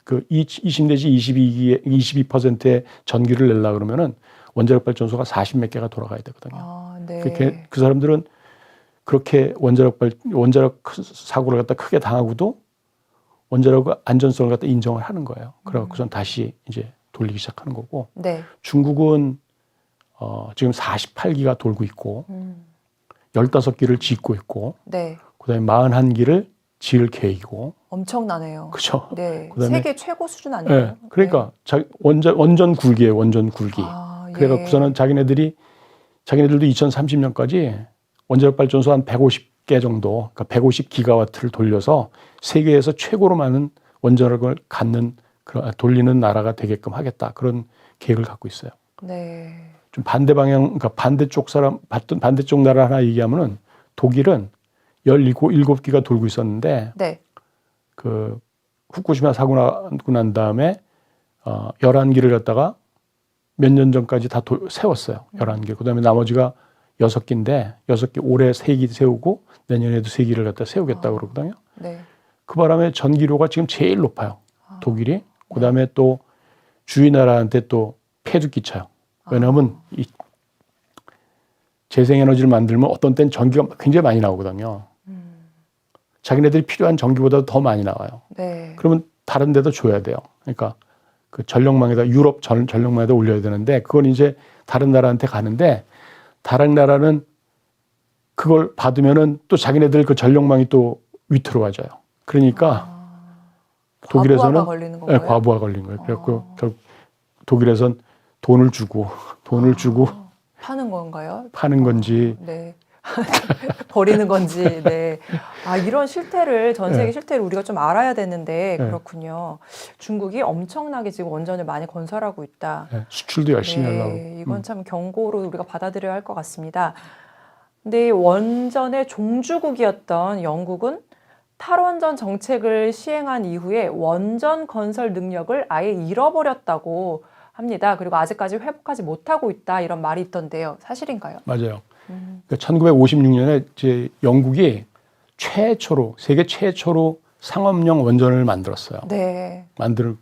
그 20 내지 22%의 전기를 내려 그러면은 원자력 발전소가 40몇 개가 돌아가야 되거든요. 네. 그 사람들은 그렇게 원자력 사고를 갖다 크게 당하고도 원자력 안전성을 갖다 인정을 하는 거예요. 그래갖고선 다시 이제 돌리기 시작하는 거고. 네. 중국은 지금 48기가 돌고 있고 15기를 짓고 있고 네. 그다음에 41기를 지을 계획이고. 엄청나네요. 그렇죠. 네. 그다음에 세계 최고 수준 아니에요? 네. 그러니까 원전 굴기예요. 원전 굴기. 그래갖고서는 자기네들도 2030년까지 원자력 발전소 한 150개 정도, 그러니까 150기가와트를 돌려서 세계에서 최고로 많은 원자력을 돌리는 나라가 되게끔 하겠다. 그런 계획을 갖고 있어요. 네. 좀 그러니까 반대쪽 나라 하나 얘기하면은 독일은 17기가 돌고 있었는데, 네. 그 후쿠시마 사고 나고 난 다음에 11기를 갖다가 몇 년 전까지 다 세웠어요. 11개. 그다음에 나머지가 6기인데 6기 올해 3기 세우고 내년에도 3기를 갖다 세우겠다고 그러거든요. 네. 그 바람에 전기료가 지금 제일 높아요. 독일이. 그다음에 또 주위 나라한테 또 폐도 끼쳐요. 왜냐하면 이 재생에너지를 만들면 어떤 때는 전기가 굉장히 많이 나오거든요. 자기네들이 필요한 전기보다 더 많이 나와요. 네. 그러면 다른 데도 줘야 돼요. 그러니까 그 전력망에다 유럽 전력망에다 올려야 되는데 그건 이제 다른 나라한테 가는데 다른 나라는 그걸 받으면은 또 자기네들 그 전력망이 또 위태로워져요. 그러니까 독일에서는 과부하가 걸리는 건가요? 네, 과부하 걸린 거예요. 그래서 독일에선 돈을 주고 파는 건가요? 파는 건지. 네. 버리는 건지. 네. 이런 실태를 전 세계 네. 실태를 우리가 좀 알아야 되는데 네. 그렇군요. 중국이 엄청나게 지금 원전을 많이 건설하고 있다. 네, 수출도 열심히 하려고. 이건 참 경고로 우리가 받아들여야 할 것 같습니다. 근데 원전의 종주국이었던 영국은 탈원전 정책을 시행한 이후에 원전 건설 능력을 아예 잃어버렸다고 합니다. 그리고 아직까지 회복하지 못하고 있다 이런 말이 있던데요. 사실인가요? 맞아요. 그러니까 1956년에 이제 영국이 세계 최초로 상업용 원전을 만들었어요. 네.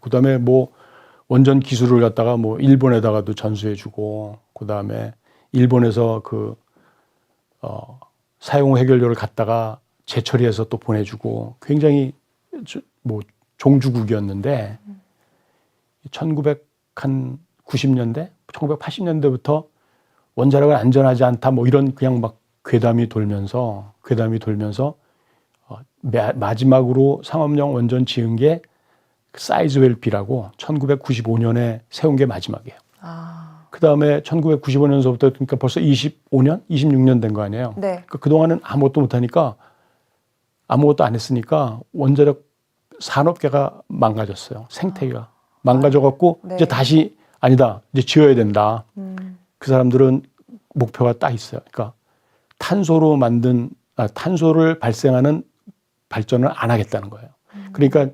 그다음에 뭐 원전 기술을 갖다가 뭐 일본에다가도 전수해주고, 그다음에 일본에서 사용 해결료를 갖다가 재처리해서 또 보내주고, 굉장히 뭐 종주국이었는데 1990년대, 1980년대부터 원자력은 안전하지 않다 뭐 이런 그냥 막 괴담이 돌면서 마지막으로 상업용 원전 지은 게 사이즈웰 B라고 1995년에 세운 게 마지막이에요. 그 다음에 1995년서부터 그러니까 벌써 25년, 26년 된 거 아니에요. 네. 그러니까 그동안은 아무것도 못하니까 아무것도 안 했으니까 원자력 산업계가 망가졌어요. 생태계가 망가져갖고 네. 이제 다시 아니다, 이제 지어야 된다. 그 사람들은 목표가 딱 있어요. 그러니까 탄소를 발생하는 발전을 안 하겠다는 거예요. 그러니까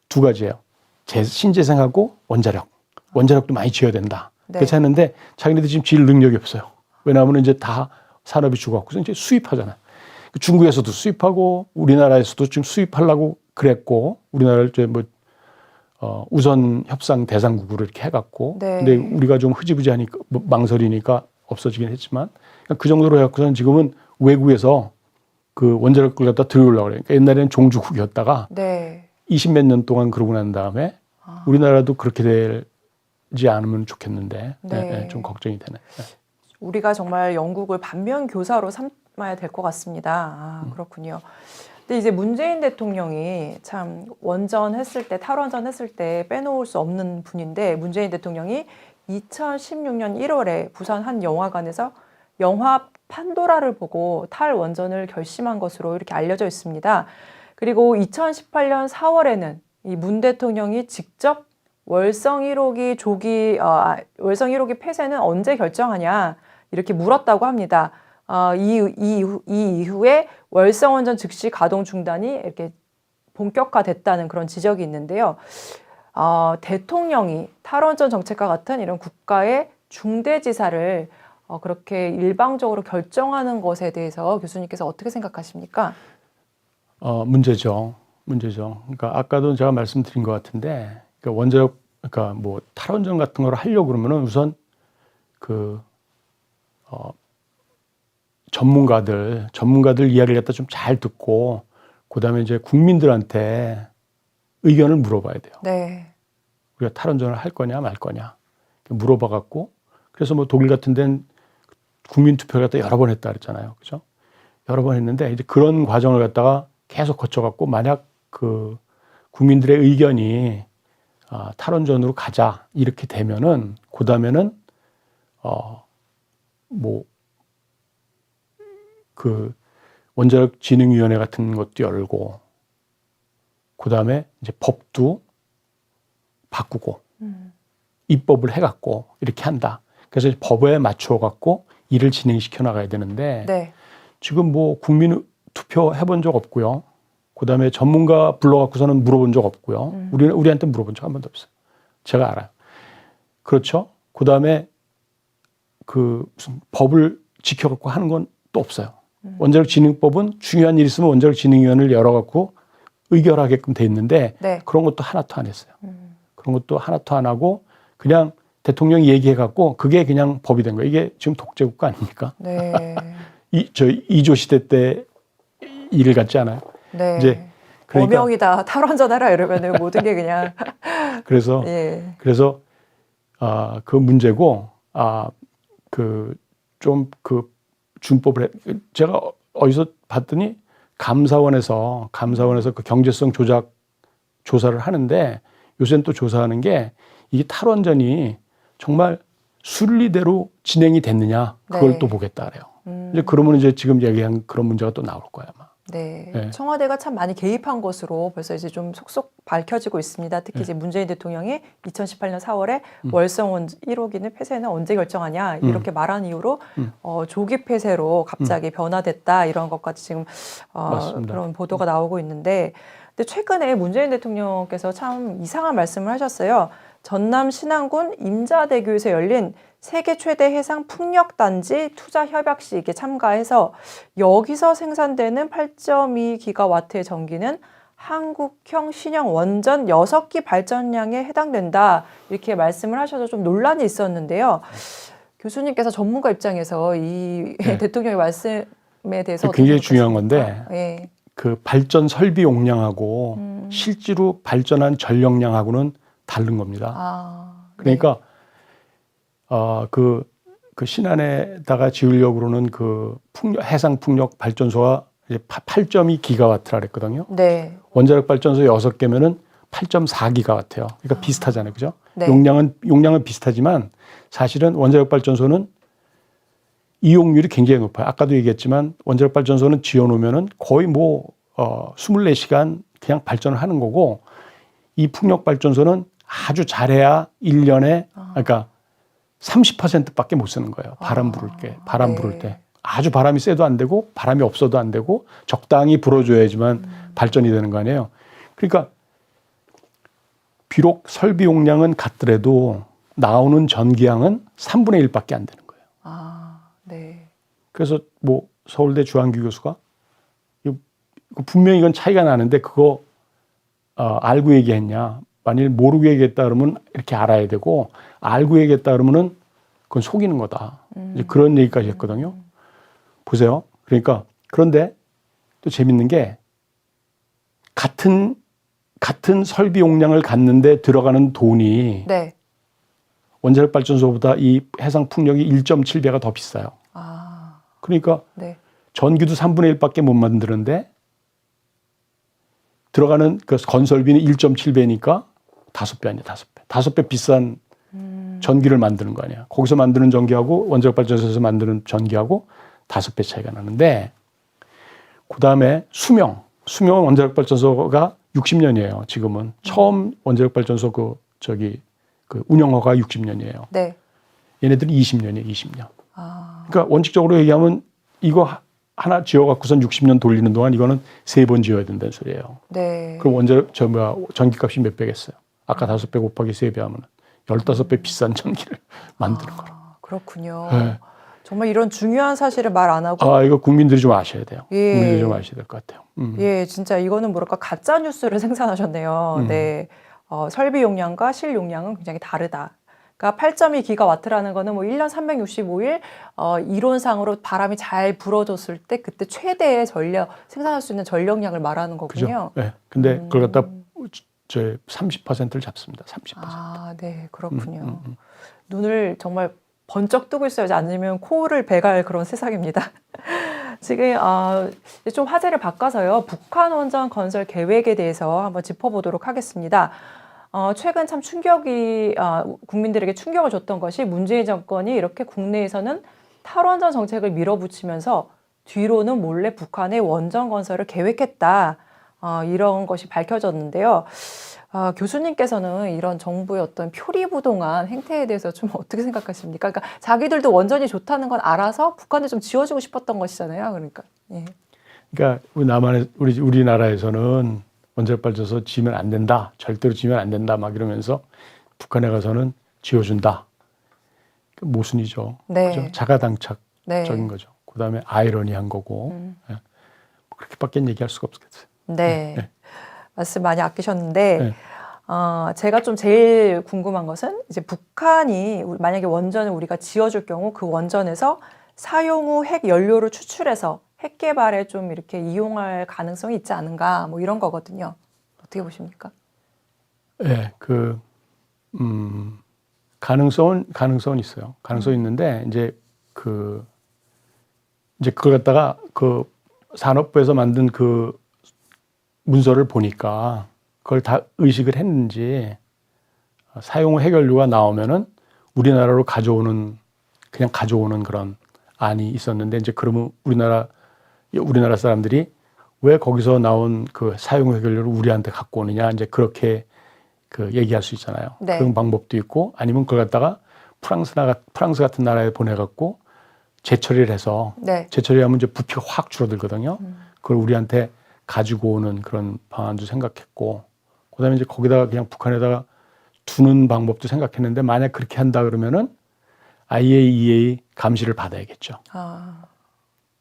두 가지예요. 신재생하고 원자력. 원자력도 많이 지어야 된다. 네. 그래서 했는데 자기네들 지금 지을 능력이 없어요. 왜냐하면 이제 다 산업이 죽어갖고서 이제 수입하잖아요. 중국에서도 수입하고 우리나라에서도 지금 수입하려고 그랬고 우리나라를 이제 뭐 우선 협상 대상국으로 이렇게 해갖고 네. 근데 우리가 좀 흐지부지하니까 망설이니까 없어지긴 했지만 그 정도로 해갖고서는 지금은 외국에서 그 원자력을 갖다 들여오려고 그래요. 그러니까 옛날에는 종주국이었다가 네. 20몇 년 동안 그러고 난 다음에 우리나라도 그렇게 되지 않으면 좋겠는데 네. 좀 걱정이 되네. 우리가 정말 영국을 반면 교사로 삼아야 될 것 같습니다. 그렇군요. 근데 이제 문재인 대통령이 참 원전했을 때, 탈원전했을 때 빼놓을 수 없는 분인데 문재인 대통령이 2016년 1월에 부산 한 영화관에서 영화 판도라를 보고 탈원전을 결심한 것으로 이렇게 알려져 있습니다. 그리고 2018년 4월에는 이 문 대통령이 직접 월성 1호기 폐쇄는 언제 결정하냐 이렇게 물었다고 합니다. 이 이후에 월성 원전 즉시 가동 중단이 이렇게 본격화됐다는 그런 지적이 있는데요. 대통령이 탈원전 정책과 같은 이런 국가의 중대지사를 그렇게 일방적으로 결정하는 것에 대해서 교수님께서 어떻게 생각하십니까? 문제죠. 그러니까 아까도 제가 말씀드린 것 같은데, 그러니까 원자력, 그러니까 뭐 탈원전 같은 걸 하려고 그러면은 우선 전문가들 이야기를 갖다 좀 잘 듣고, 그다음에 이제 국민들한테 의견을 물어봐야 돼요. 네. 우리가 탈원전을 할 거냐 말 거냐 물어봐 갖고, 그래서 뭐 독일 같은 데는 국민 투표를 갖다 여러 번 했다 그랬잖아요. 그죠? 여러 번 했는데 이제 그런 과정을 갖다가 계속 거쳐 갖고 만약 그 국민들의 의견이 탈원전으로 가자 이렇게 되면은 그다음에는 뭐 그 원자력 진흥위원회 같은 것도 열고 그다음에 이제 법도 바꾸고 입법을 해갖고 이렇게 한다. 그래서 법에 맞춰 갖고 일을 진행시켜 나가야 되는데 네. 지금 뭐 국민 투표 해본 적 없고요. 그다음에 전문가 불러갖고서는 물어본 적 없고요. 우리한테 물어본 적 한 번도 없어요. 제가 알아요. 그렇죠. 그다음에 그 무슨 법을 지켜갖고 하는 건 또 없어요. 원자력진흥법은 중요한 일 있으면 원자력진흥위원회를 열어갖고 의결하게끔 돼 있는데 네. 그런 것도 하나도 안 했어요. 그런 것도 하나도 안 하고 그냥 대통령이 얘기해갖고 그게 그냥 법이 된 거예요. 이게 지금 독재국가 아닙니까? 네. 이조 시대 때 일을 같지 않아요? 네. 이제 그러니까 어명이다 탈원전해라 이러면은 모든 게 그냥 그래서 예. 그 문제고 좀 그 준법을 제가 어디서 봤더니 감사원에서 그 경제성 조사를 하는데 요새는 또 조사하는 게 이게 탈원전이 정말 순리대로 진행이 됐느냐 그걸 네. 또 보겠다 그래요. 이제 그러면 이제 지금 얘기한 그런 문제가 또 나올 거야 아마. 네. 네. 청와대가 참 많이 개입한 것으로 벌써 이제 좀 속속 밝혀지고 있습니다. 특히 이제 문재인 대통령이 2018년 4월에 월성 1호기는 폐쇄는 언제 결정하냐 이렇게 말한 이후로 조기 폐쇄로 갑자기 변화됐다 이런 것까지 지금 맞습니다. 그런 보도가 나오고 있는데 근데 최근에 문재인 대통령께서 참 이상한 말씀을 하셨어요. 전남 신안군 임자대교에서 열린 세계 최대 해상 풍력단지 투자 협약식에 참가해서 여기서 생산되는 8.2 기가와트의 전기는 한국형 신형 원전 6기 발전량에 해당된다 이렇게 말씀을 하셔서 좀 논란이 있었는데요. 교수님께서 전문가 입장에서 이 네. 대통령의 말씀에 대해서 굉장히 어떻게 중요한 생각하십니까? 건데 예. 그 발전 설비 용량하고 실제로 발전한 전력량하고는 다른 겁니다. 그러니까 그 신안에다가 지으려고 그러는 그 해상 풍력 발전소가 이제 8.2 기가와트라 그랬거든요. 네. 원자력 발전소 6개면은 8.4 기가와트예요. 그러니까 비슷하잖아요. 그죠? 네. 용량은 비슷하지만 사실은 원자력 발전소는 이용률이 굉장히 높아요. 아까도 얘기했지만 원자력 발전소는 지어 놓으면은 거의 뭐 24시간 그냥 발전을 하는 거고 이 풍력 발전소는 아주 잘해야 1년에 그러니까 30%밖에 못 쓰는 거예요. 바람 부를 때. 아주 바람이 세도 안 되고 바람이 없어도 안 되고 적당히 불어줘야지만 발전이 되는 거 아니에요. 그러니까 비록 설비 용량은 같더라도 나오는 전기량은 3분의 1밖에 안 되는 거예요. 아, 네. 그래서 뭐 서울대 주한규 교수가 이거 분명히 이건 차이가 나는데 그거 알고 얘기했냐? 만일 모르고 얘기했다 그러면 이렇게 알아야 되고 알고 얘기했다 그러면은 그건 속이는 거다. 이제 그런 얘기까지 했거든요. 보세요. 그러니까 그런데 또 재밌는 게 같은 설비 용량을 갖는데 들어가는 돈이 네. 원자력 발전소보다 이 해상 풍력이 1.7배가 더 비싸요. 아, 그러니까 네. 전기도 3분의 1밖에 못 만드는데 들어가는 그 건설비는 1.7배니까 5배 아니야, 5배. 5배 비싼 전기를 만드는 거 아니야. 거기서 만드는 전기하고 원자력 발전소에서 만드는 전기하고 5배 차이가 나는데 그다음에 수명은 원자력 발전소가 60년이에요. 지금은 처음 원자력 발전소 그 운영허가 60년이에요. 네. 얘네들은 20년이에요, 20년. 아, 그러니까 원칙적으로 얘기하면 이거 하나 지어갖고선 60년 돌리는 동안 이거는 3번 지어야 된다는 소리예요. 네. 그럼 전기값이 몇 배겠어요? 아까 5배 곱하기 3배 하면 15배 비싼 전기를 만드는 거라. 그렇군요. 네. 정말 이런 중요한 사실을 말 안 하고. 이거 국민들이 좀 아셔야 돼요. 예. 국민들이 좀 아셔야 될 것 같아요. 예, 진짜 이거는 뭐랄까 가짜 뉴스를 생산하셨네요. 네. 설비 용량과 실 용량은 굉장히 다르다. 그러니까 8.2기가와트라는 거는 뭐 1년 365일 이론상으로 바람이 잘 불어줬을 때 그때 최대의 생산할 수 있는 전력량을 말하는 거군요. 그죠? 네. 근데 그걸 갖다 저 30%를 잡습니다. 30%. 아, 네, 그렇군요. 눈을 정말 번쩍 뜨고 있어야지 않으면 코를 베갈 그런 세상입니다. 지금 좀 화제를 바꿔서요. 북한 원전 건설 계획에 대해서 한번 짚어보도록 하겠습니다. 최근 참 국민들에게 충격을 줬던 것이 문재인 정권이 이렇게 국내에서는 탈원전 정책을 밀어붙이면서 뒤로는 몰래 북한의 원전 건설을 계획했다. 이런 것이 밝혀졌는데요. 교수님께서는 이런 정부의 어떤 표리부동한 행태에 대해서 좀 어떻게 생각하십니까? 그러니까 자기들도 원전이 좋다는 건 알아서 북한에 좀 지어주고 싶었던 것이잖아요. 그러니까. 예. 그러니까 우리나라에서는 원자력 발전소 지으면 안 된다. 절대로 지으면 안 된다. 막 이러면서 북한에 가서는 지어준다. 모순이죠. 네. 그죠? 자가당착적인 네. 거죠. 그다음에 아이러니한 거고. 예. 그렇게밖에 얘기할 수가 없겠어요. 네. 네. 말씀 많이 아끼셨는데, 네. 제가 좀 제일 궁금한 것은 이제 북한이 만약에 원전을 우리가 지어줄 경우 그 원전에서 사용 후 핵 연료를 추출해서 핵 개발에 좀 이렇게 이용할 가능성이 있지 않은가 뭐 이런 거거든요. 어떻게 보십니까? 네, 가능성은 있어요. 가능성이 있는데 그걸 갖다가 그 산업부에서 만든 그 문서를 보니까 그걸 다 의식을 했는지 사용 후 핵연료가 나오면은 우리나라로 그냥 가져오는 그런 안이 있었는데 이제 그러면 우리나라 사람들이 왜 거기서 나온 그 사용 후 핵연료를 우리한테 갖고 오느냐 이제 그렇게 얘기할 수 있잖아요. 네. 그런 방법도 있고 아니면 그걸 갖다가 프랑스 같은 나라에 보내갖고 재처리를 해서 네. 재처리하면 이제 부피가 확 줄어들거든요. 그걸 우리한테 가지고 오는 그런 방안도 생각했고, 그다음에 이제 거기다가 그냥 북한에다가 두는 방법도 생각했는데 만약 그렇게 한다 그러면은 IAEA 감시를 받아야겠죠.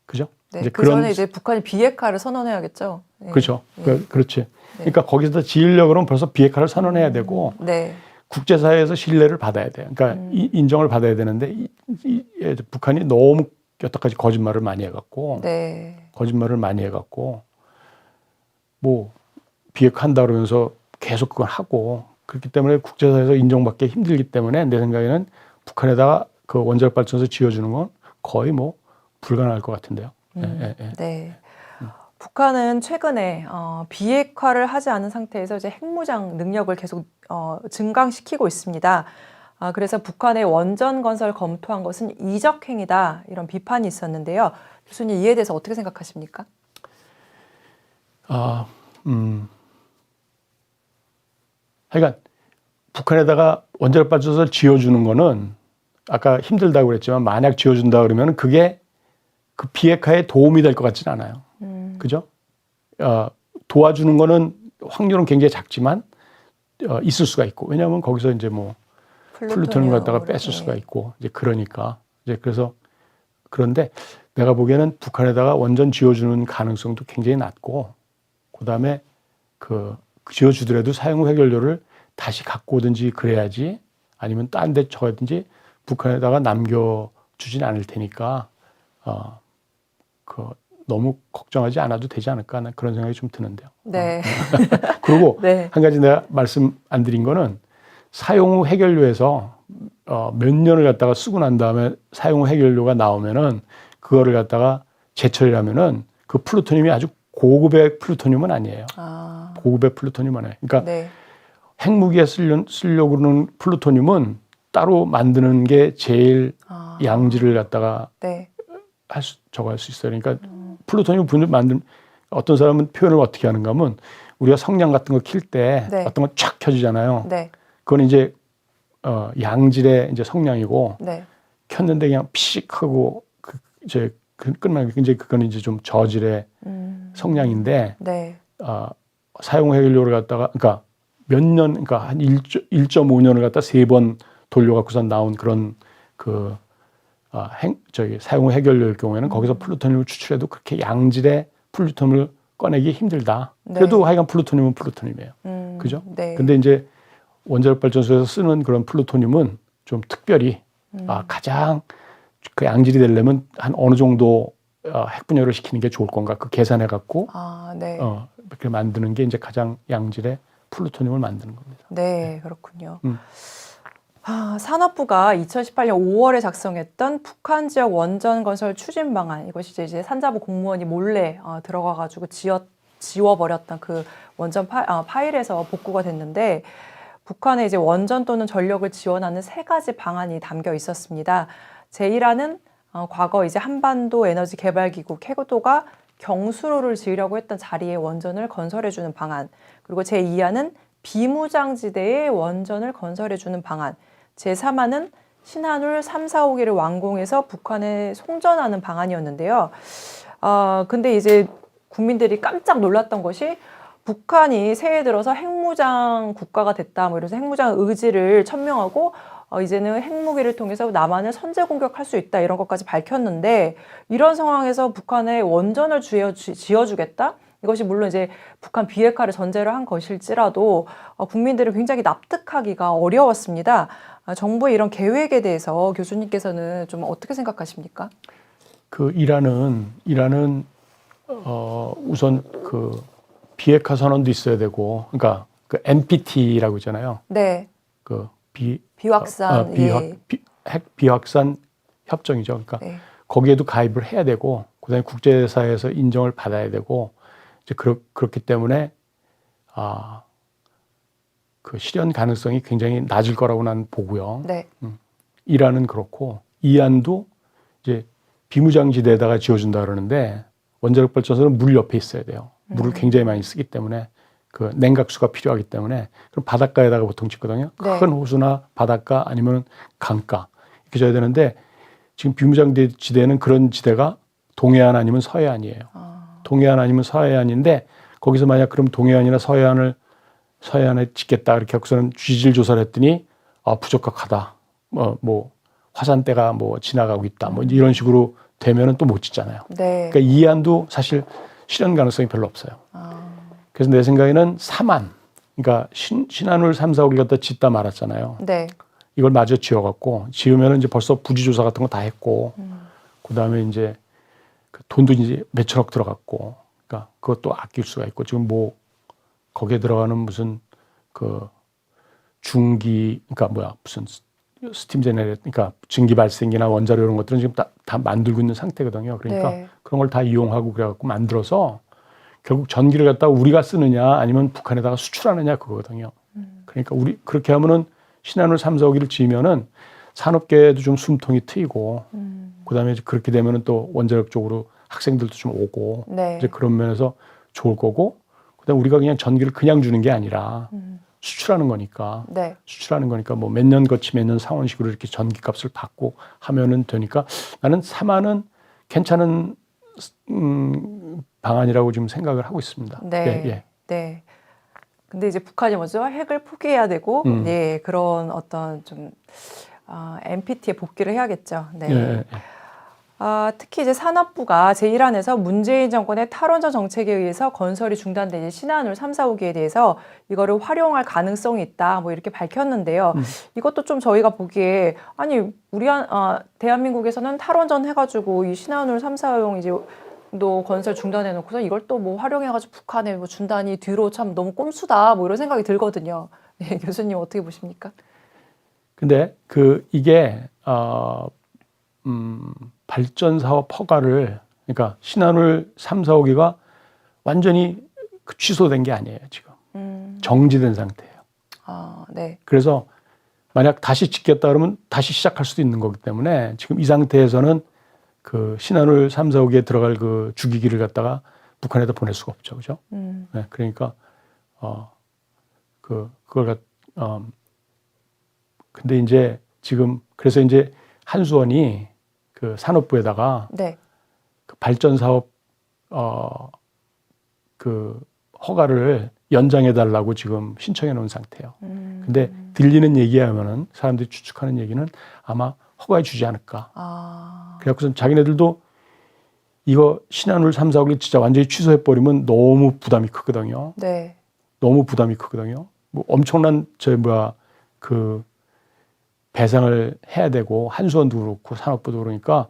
그죠? 네. 이제 그 전에 이제 북한이 비핵화를 선언해야겠죠. 네. 그렇죠. 네. 그렇지. 네. 그러니까 거기서 지으려고 그러면 벌써 비핵화를 선언해야 되고 네. 국제사회에서 신뢰를 받아야 돼요. 그러니까 인정을 받아야 되는데 북한이 너무 여태까지 거짓말을 많이 해갖고 네. 뭐 비핵화한다 그러면서 계속 그걸 하고 그렇기 때문에 국제사회에서 인정받기 힘들기 때문에 내 생각에는 북한에다가 그 원자력 발전소 지어주는 건 거의 뭐 불가능할 것 같은데요. 네. 북한은 최근에 비핵화를 하지 않은 상태에서 이제 핵무장 능력을 계속 증강시키고 있습니다. 그래서 북한의 원전 건설 검토한 것은 이적 행위다 이런 비판이 있었는데요. 교수님 이에 대해서 어떻게 생각하십니까? 하여간 북한에다가 원자력 발전소를 지어주는 거는 아까 힘들다고 그랬지만 만약 지어준다 그러면 그게 그 비핵화에 도움이 될 것 같지는 않아요. 그죠? 도와주는 거는 확률은 굉장히 작지만 있을 수가 있고 왜냐하면 거기서 이제 뭐 플루토늄을 갖다가 뺐을 예. 수가 있고 이제 그러니까 이제 그래서 그런데 내가 보기에는 북한에다가 원전 지어주는 가능성도 굉장히 낮고 그다음에 그 지어주더라도 사용 후 해결료를 다시 갖고 오든지 그래야지 아니면 딴 데 저든지 북한에다가 남겨주진 않을 테니까 그 너무 걱정하지 않아도 되지 않을까 하는 그런 생각이 좀 드는데요. 네. 그리고 네. 한 가지 내가 말씀 안 드린 거는 사용 후 해결료에서 몇 년을 갖다가 쓰고 난 다음에 사용 후 해결료가 나오면은 그거를 갖다가 제철이라면은 그 플루토늄이 아주 고급의 플루토늄은 아니에요. 아, 고급의 플루토늄은 아니에요. 그러니까 네. 핵무기에 쓰려고 그러는 플루토늄은 따로 만드는 게 제일 아, 양질을 갖다가 네. 저거 할 수 있어요. 그러니까 플루토늄 분을 만든 어떤 사람은 표현을 어떻게 하는가 하면 우리가 성냥 같은 거 킬 때 네. 어떤 건 촥 켜지잖아요. 네. 그건 이제 양질의 이제 성냥이고 네. 켰는데 그냥 피식하고 이제 끝나고 이제 그건 이제 좀 저질의 성냥인데 네. 사용 해결료를 갖다가 그러니까 몇 년 그러니까 한 1.5년을 갖다 3번 돌려갖고선 나온 그런 그 사용 해결료일 경우에는 거기서 플루토늄을 추출해도 그렇게 양질의 플루토늄을 꺼내기 힘들다. 네. 그래도 하여간 플루토늄은 플루토늄이에요. 그죠? 네. 근데 이제 원자력 발전소에서 쓰는 그런 플루토늄은 좀 특별히 가장 그 양질이 되려면 한 어느 정도 핵분열을 시키는 게 좋을 건가 그 계산해 갖고 아, 네. 이렇게 만드는 게 이제 가장 양질의 플루토늄을 만드는 겁니다. 네, 그렇군요. 산업부가 2018년 5월에 작성했던 북한 지역 원전 건설 추진 방안, 이것이 이제 산자부 공무원이 몰래 들어가가지고 지워버렸던 그 원전 파일에서 복구가 됐는데, 북한에 이제 원전 또는 전력을 지원하는 3가지 방안이 담겨 있었습니다. 제1안은 과거 이제 한반도 에너지 개발기구 캐고도가 경수로를 지으려고 했던 자리에 원전을 건설해주는 방안, 그리고 제2안은 비무장지대에 원전을 건설해주는 방안, 제3안은 신한울 3, 4, 5기를 완공해서 북한에 송전하는 방안이었는데요. 근데 이제 국민들이 깜짝 놀랐던 것이 북한이 새해 들어서 핵무장 국가가 됐다, 뭐 이러면서 핵무장 의지를 천명하고 이제는 핵무기를 통해서 남한을 선제 공격할 수 있다, 이런 것까지 밝혔는데, 이런 상황에서 북한에 원전을 지어주겠다? 이것이 물론 이제 북한 비핵화를 전제로 한 것일지라도 국민들은 굉장히 납득하기가 어려웠습니다. 정부의 이런 계획에 대해서 교수님께서는 좀 어떻게 생각하십니까? 그 이란은 우선 그 비핵화 선언도 있어야 되고, 그러니까 그 NPT라고 있잖아요. 네. 그 비확산, 예. 핵 비확산 협정이죠. 그러니까 네. 거기에도 가입을 해야 되고, 그다음에 국제사회에서 인정을 받아야 되고, 이제 그렇기 때문에 그 실현 가능성이 굉장히 낮을 거라고 난 보고요. 네. 이란은 그렇고, 이안도 이제 비무장지대에다가 지어준다 그러는데 원자력 발전소는 물 옆에 있어야 돼요. 물을 굉장히 많이 쓰기 때문에 그 냉각수가 필요하기 때문에 그럼 바닷가에다가 보통 짓거든요. 네. 큰 호수나 바닷가 아니면 강가 이렇게 져야 되는데 지금 비무장지대는 그런 지대가 동해안 아니면 서해안이에요. 동해안 아니면 서해안인데 거기서 만약 그럼 동해안이나 서해안에 짓겠다 이렇게 하고서는 취질 조사를 했더니 부적합하다. 뭐 화산대가 뭐 지나가고 있다. 뭐 이런 식으로 되면은 또 못 짓잖아요. 네. 그러니까 이안도 사실 실현 가능성이 별로 없어요. 그래서 내 생각에는 3안, 그러니까 신한울 3, 4, 5기 갖다 짓다 말았잖아요. 네. 이걸 마저 지어갖고 지으면은 이제 벌써 부지조사 같은 거 다 했고, 그 다음에 이제 그 돈도 이제 몇천억 들어갔고, 그러니까 그것도 아낄 수가 있고, 지금 뭐 거기에 들어가는 무슨 그 중기, 그러니까 무슨 스팀 제네레이터, 그러니까 증기 발생기나 원자로 이런 것들은 지금 다 만들고 있는 상태거든요. 그러니까 네. 그런 걸 다 이용하고 그래갖고 만들어서 결국 전기를 갖다가 우리가 쓰느냐 아니면 북한에다가 수출하느냐 그거거든요. 그러니까 우리 그렇게 하면은 신한울 3, 4, 5기를 지으면은 산업계에도 좀 숨통이 트이고, 그다음에 이제 그렇게 되면은 또 원자력 쪽으로 학생들도 좀 오고, 네. 이제 그런 면에서 좋을 거고, 그다음 우리가 그냥 전기를 그냥 주는 게 아니라 수출하는 거니까, 네. 뭐 몇 년 거치 몇 년 상원식으로 이렇게 전기값을 받고 하면은 되니까 나는 3안은 괜찮은 방안이라고 지금 생각을 하고 있습니다. 네. 예. 네. 근데 이제 북한이 먼저 핵을 포기해야 되고, 음. 예, 그런 어떤 좀 NPT에 복귀를 해야겠죠. 네. 예, 예. 특히 이제 산업부가 제1안에서 문재인 정권의 탈원전 정책에 의해서 건설이 중단된 이제 신한울 3, 4호기에 대해서 이거를 활용할 가능성이 있다, 뭐 이렇게 밝혔는데요. 이것도 좀 저희가 보기에 아니 대한민국에서는 탈원전 해가지고 이 신한울 3, 4호용 이제 또 건설 중단해놓고서 이걸 또 뭐 활용해가지고 북한에 뭐 준다니 뒤로 참 너무 꼼수다, 뭐 이런 생각이 들거든요. 네, 교수님 어떻게 보십니까? 근데 이게 발전 사업 허가를, 그러니까 신한울 3, 4호기가 완전히 취소된 게 아니에요, 지금. 정지된 상태예요. 네. 그래서 만약 다시 짓겠다 그러면 다시 시작할 수도 있는 거기 때문에 지금 이 상태에서는 그 신한울 3, 4호기에 들어갈 그 주기기를 갖다가 북한에다 보낼 수가 없죠, 그죠? 네, 그러니까 근데 이제 지금 그래서 이제 한수원이 그 산업부에다가 네. 그 발전 사업 그 허가를 연장해 달라고 지금 신청해 놓은 상태예요. 근데 들리는 얘기하면은 사람들이 추측하는 얘기는 아마 허가해 주지 않을까. 그래갖고선 자기네들도 이거 신한울 3, 4호기 진짜 완전히 취소해 버리면 너무 부담이 크거든요. 네. 너무 부담이 크거든요. 뭐 엄청난 그 배상을 해야 되고 한수원도 그렇고 산업부도 그러니까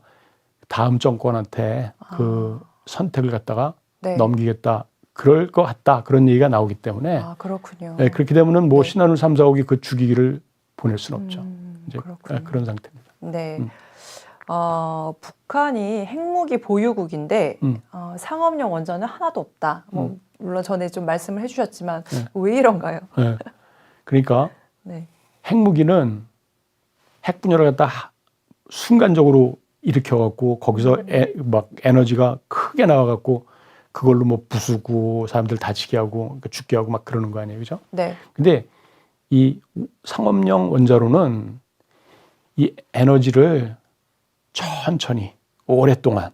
다음 정권한테 그 선택을 갖다가 네. 넘기겠다. 그럴 것 같다. 그런 얘기가 나오기 때문에 그렇군요. 네, 그렇게 되면은 뭐 네. 신한울 3, 4호기 그 주기기를 보낼 수는 없죠. 이제 그렇군요. 그런 상태입니다. 네. 북한이 핵무기 보유국인데 상업용 원전은 하나도 없다. 뭐 물론 전에 좀 말씀을 해주셨지만 네. 왜 이런가요? 네. 그러니까 네. 핵무기는 핵 분열을 갖다 순간적으로 일으켜갖고 거기서 막 에너지가 크게 나와갖고 그걸로 뭐 부수고 사람들 다치게 하고 그러니까 죽게 하고 막 그러는 거 아니에요, 그죠? 네. 근데 이 상업용 원자로는 이 에너지를 천천히 오랫동안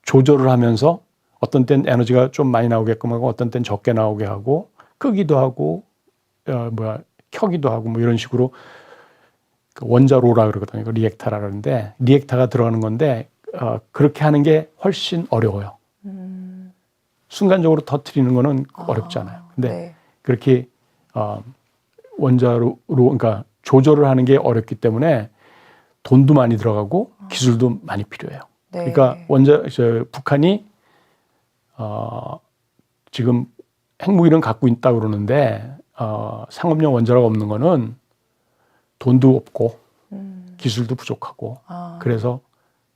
조절을 하면서 어떤 땐 에너지가 좀 많이 나오게끔 하고 어떤 땐 적게 나오게 하고 끄기도 하고 켜기도 하고 뭐 이런 식으로 그 원자로라 그러거든요. 그 리액터라 그러는데 리액터가 들어가는 건데 그렇게 하는 게 훨씬 어려워요. 순간적으로 터뜨리는 거는 어렵지 않아요. 근데 네. 그렇게 원자로 그러니까 조절을 하는 게 어렵기 때문에 돈도 많이 들어가고 기술도 많이 필요해요. 네. 그러니까 북한이 지금 핵무기는 갖고 있다 그러는데 상업용 원자로가 없는 거는 돈도 없고 기술도 부족하고 그래서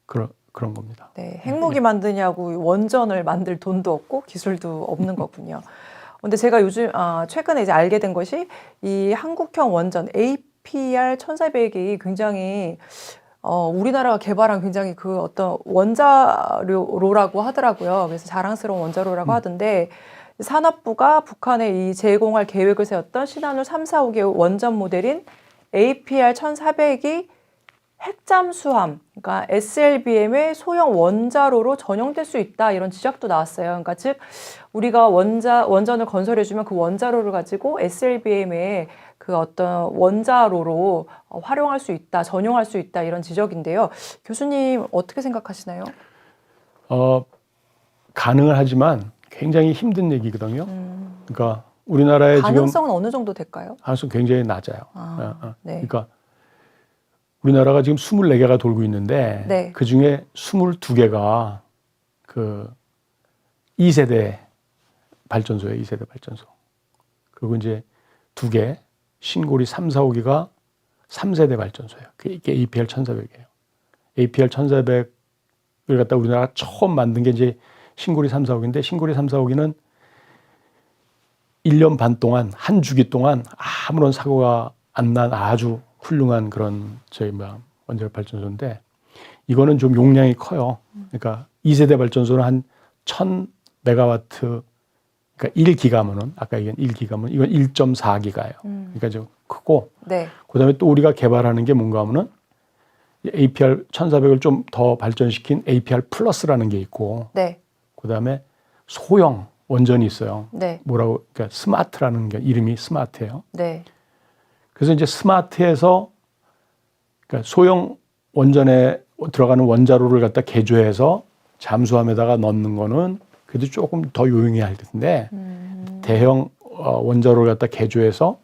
그런 겁니다. 네, 핵무기 만드냐고 원전을 만들 돈도 없고 기술도 없는 거군요. 근데 제가 요즘 최근에 이제 알게 된 것이 이 한국형 원전 APR 1400이 굉장히 우리나라가 개발한 굉장히 그 어떤 원자로라고 하더라고요. 그래서 자랑스러운 원자로라고 하던데 산업부가 북한에 이 제공할 계획을 세웠던 신한울 3, 4호기 원전 모델인 APR 1400이 핵잠수함, 그러니까 SLBM의 소형 원자로로 전용될 수 있다, 이런 지적도 나왔어요. 그러니까 즉 우리가 원전을 건설해주면 그 원자로를 가지고 SLBM의 그 어떤 원자로로 활용할 수 있다, 전용할 수 있다, 이런 지적인데요. 교수님 어떻게 생각하시나요? 가능은 하지만 굉장히 힘든 얘기거든요. 그러니까 우리나라에 가능성은 어느 정도 될까요? 가능성 굉장히 낮아요. 네. 그러니까 우리나라가 지금 24개가 돌고 있는데 네. 그 중에 22개가 그 2세대 발전소예요. 2세대 발전소. 그리고 이제 2개 신고리 3, 4호기가 3세대 발전소예요. 이게 APR 1400이에요. APR 1400을 갖다 우리나라가 처음 만든 게 이제 신고리 3, 4호기인데 신고리 3, 4호기는 1년 반 동안 한 주기 동안 아무런 사고가 안 난 아주 훌륭한 그런 원자력 발전소인데 이거는 좀 용량이 커요. 그러니까 2세대 발전소는 한 1000메가와트, 그러니까 1기가면은 아까 얘기한 1기가면 이건 1.4기가예요. 그러니까 좀 크고 네. 그다음에 또 우리가 개발하는 게 뭔가 하면은 APR 1400을 좀 더 발전시킨 APR 플러스라는 게 있고 네. 그다음에 소형 원전이 있어요. 네. 뭐라고, 그러니까 스마트라는 게 이름이 스마트예요. 네. 그래서 이제 스마트에서 그러니까 소형 원전에 들어가는 원자로를 갖다 개조해서 잠수함에다가 넣는 거는 그래도 조금 더 요용해야 할 텐데 대형 원자로를 갖다 개조해서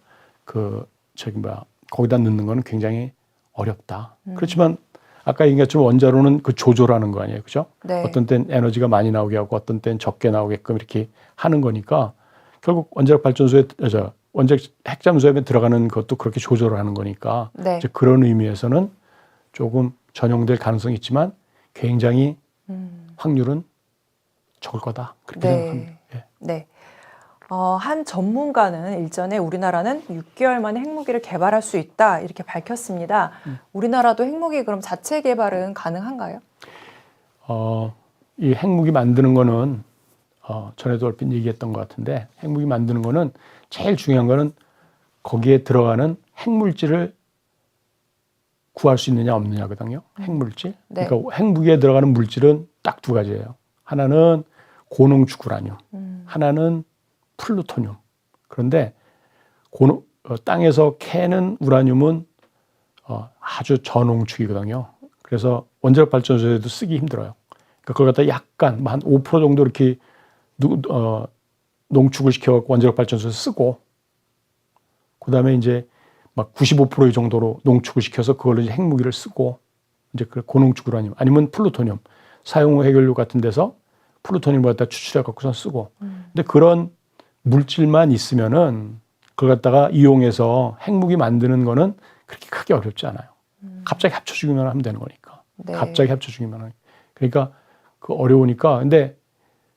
거기다 넣는 거는 굉장히 어렵다. 그렇지만 아까 얘기한 것처럼 원자로는 그 조절하는 거 아니에요, 그죠? 네. 어떤 땐 에너지가 많이 나오게 하고 어떤 땐 적게 나오게끔 이렇게 하는 거니까 결국 원자력 발전소에 원자력 핵잠수함에 들어가는 것도 그렇게 조절을 하는 거니까 네. 이제 그런 의미에서는 조금 전용될 가능성이 있지만 굉장히 확률은 적을 거다. 그렇게 네. 생각합니다. 예. 네. 한 전문가는 일전에 우리나라는 6개월 만에 핵무기를 개발할 수 있다 이렇게 밝혔습니다. 우리나라도 핵무기 그럼 자체 개발은 가능한가요? 이 핵무기 만드는 거는 전에도 얼핏 얘기했던 것 같은데 핵무기 만드는 거는 제일 중요한 거는 거기에 들어가는 핵물질을 구할 수 있느냐 없느냐거든요. 핵물질. 네. 그러니까 핵무기에 들어가는 물질은 딱 두 가지예요. 하나는 고농축 우라늄, 하나는 플루토늄. 그런데 땅에서 캐는 우라늄은 아주 저농축이거든요. 그래서 원자력 발전소에도 쓰기 힘들어요. 그러니까 그걸 갖다 약간 한 5% 정도 이렇게 농축을 시켜갖고 원자력 발전소에 쓰고, 그 다음에 이제 막 95% 정도로 농축을 시켜서 그걸로 이제 핵무기를 쓰고, 이제 그 고농축 우라늄 아니면 플루토늄, 사용 후 해결료 같은 데서 플루토늄을 갖다 추출해 갖고서 쓰고. 근데 그런 물질만 있으면은 그걸 갖다가 이용해서 핵무기 만드는 거는 그렇게 크게 어렵지 않아요. 갑자기 합쳐주기만 하면 되는 거니까. 네. 갑자기 합쳐주기만 하니까. 그러니까 그 어려우니까. 근데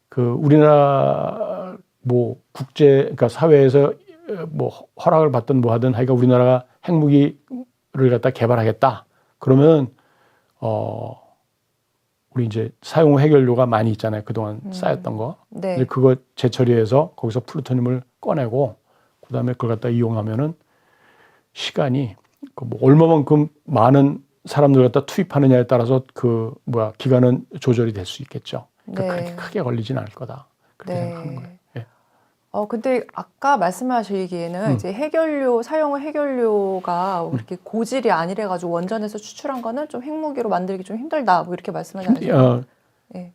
그 우리나라 그러니까 사회에서 허락을 받든 뭐 하든 하여간 우리나라가 핵무기를 갖다 개발하겠다. 그러면 우리 이제 사용 후 해결료가 많이 있잖아요. 그동안 쌓였던 거. 네. 이제 그거 재처리해서 거기서 플루토늄을 꺼내고 그다음에 그걸 갖다 이용하면은 시간이 얼마만큼 많은 사람들 갖다 투입하느냐에 따라서 기간은 조절이 될 수 있겠죠. 그러니까 네. 그렇게 크게 걸리진 않을 거다. 그렇게 네. 생각하는 거예요. 예. 근데 아까 말씀하시기에는 이제 사용 후 해결료가 이렇게 고질이 아니래가지고 원전에서 추출한 거는 좀 핵무기로 만들기 좀 힘들다. 뭐 이렇게 말씀하지 않으셨나요? 네.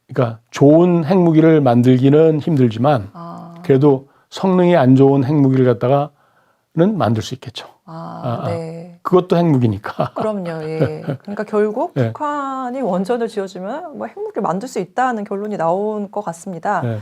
그러니까 좋은 핵무기를 만들기는 힘들지만 그래도 성능이 안 좋은 핵무기를 갖다가는 만들 수 있겠죠. 네. 그것도 핵무기니까. 그럼요. 예. 그러니까 결국 네. 북한이 원전을 지어주면 뭐 핵무기를 만들 수 있다는 결론이 나온 것 같습니다. 네.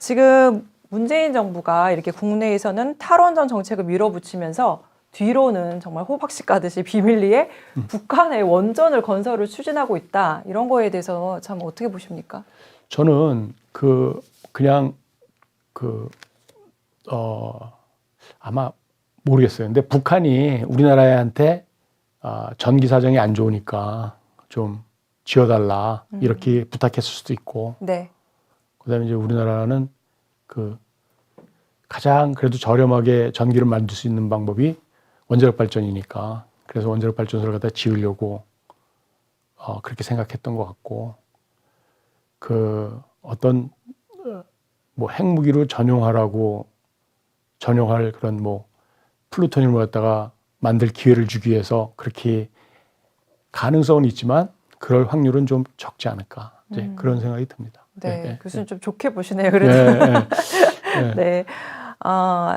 지금 문재인 정부가 이렇게 국내에서는 탈원전 정책을 밀어붙이면서 뒤로는 정말 호박씨 까듯이 비밀리에 북한의 원전을 건설을 추진하고 있다. 이런 거에 대해서 참 어떻게 보십니까? 저는 아마 모르겠어요. 근데 북한이 우리나라한테 전기 사정이 안 좋으니까 좀 지어달라 이렇게 부탁했을 수도 있고, 네. 그다음에 이제 우리나라는 가장 그래도 저렴하게 전기를 만들 수 있는 방법이 원자력 발전이니까 그래서 원자력 발전소를 갖다 지으려고 그렇게 생각했던 것 같고, 어떤 핵무기로 전용할 그런 플루토늄을 갖다가 만들 기회를 주기 위해서 그렇게 가능성은 있지만 그럴 확률은 좀 적지 않을까 이제 그런 생각이 듭니다. 네, 교수님 좀 좋게 보시네요. 그래도. 네.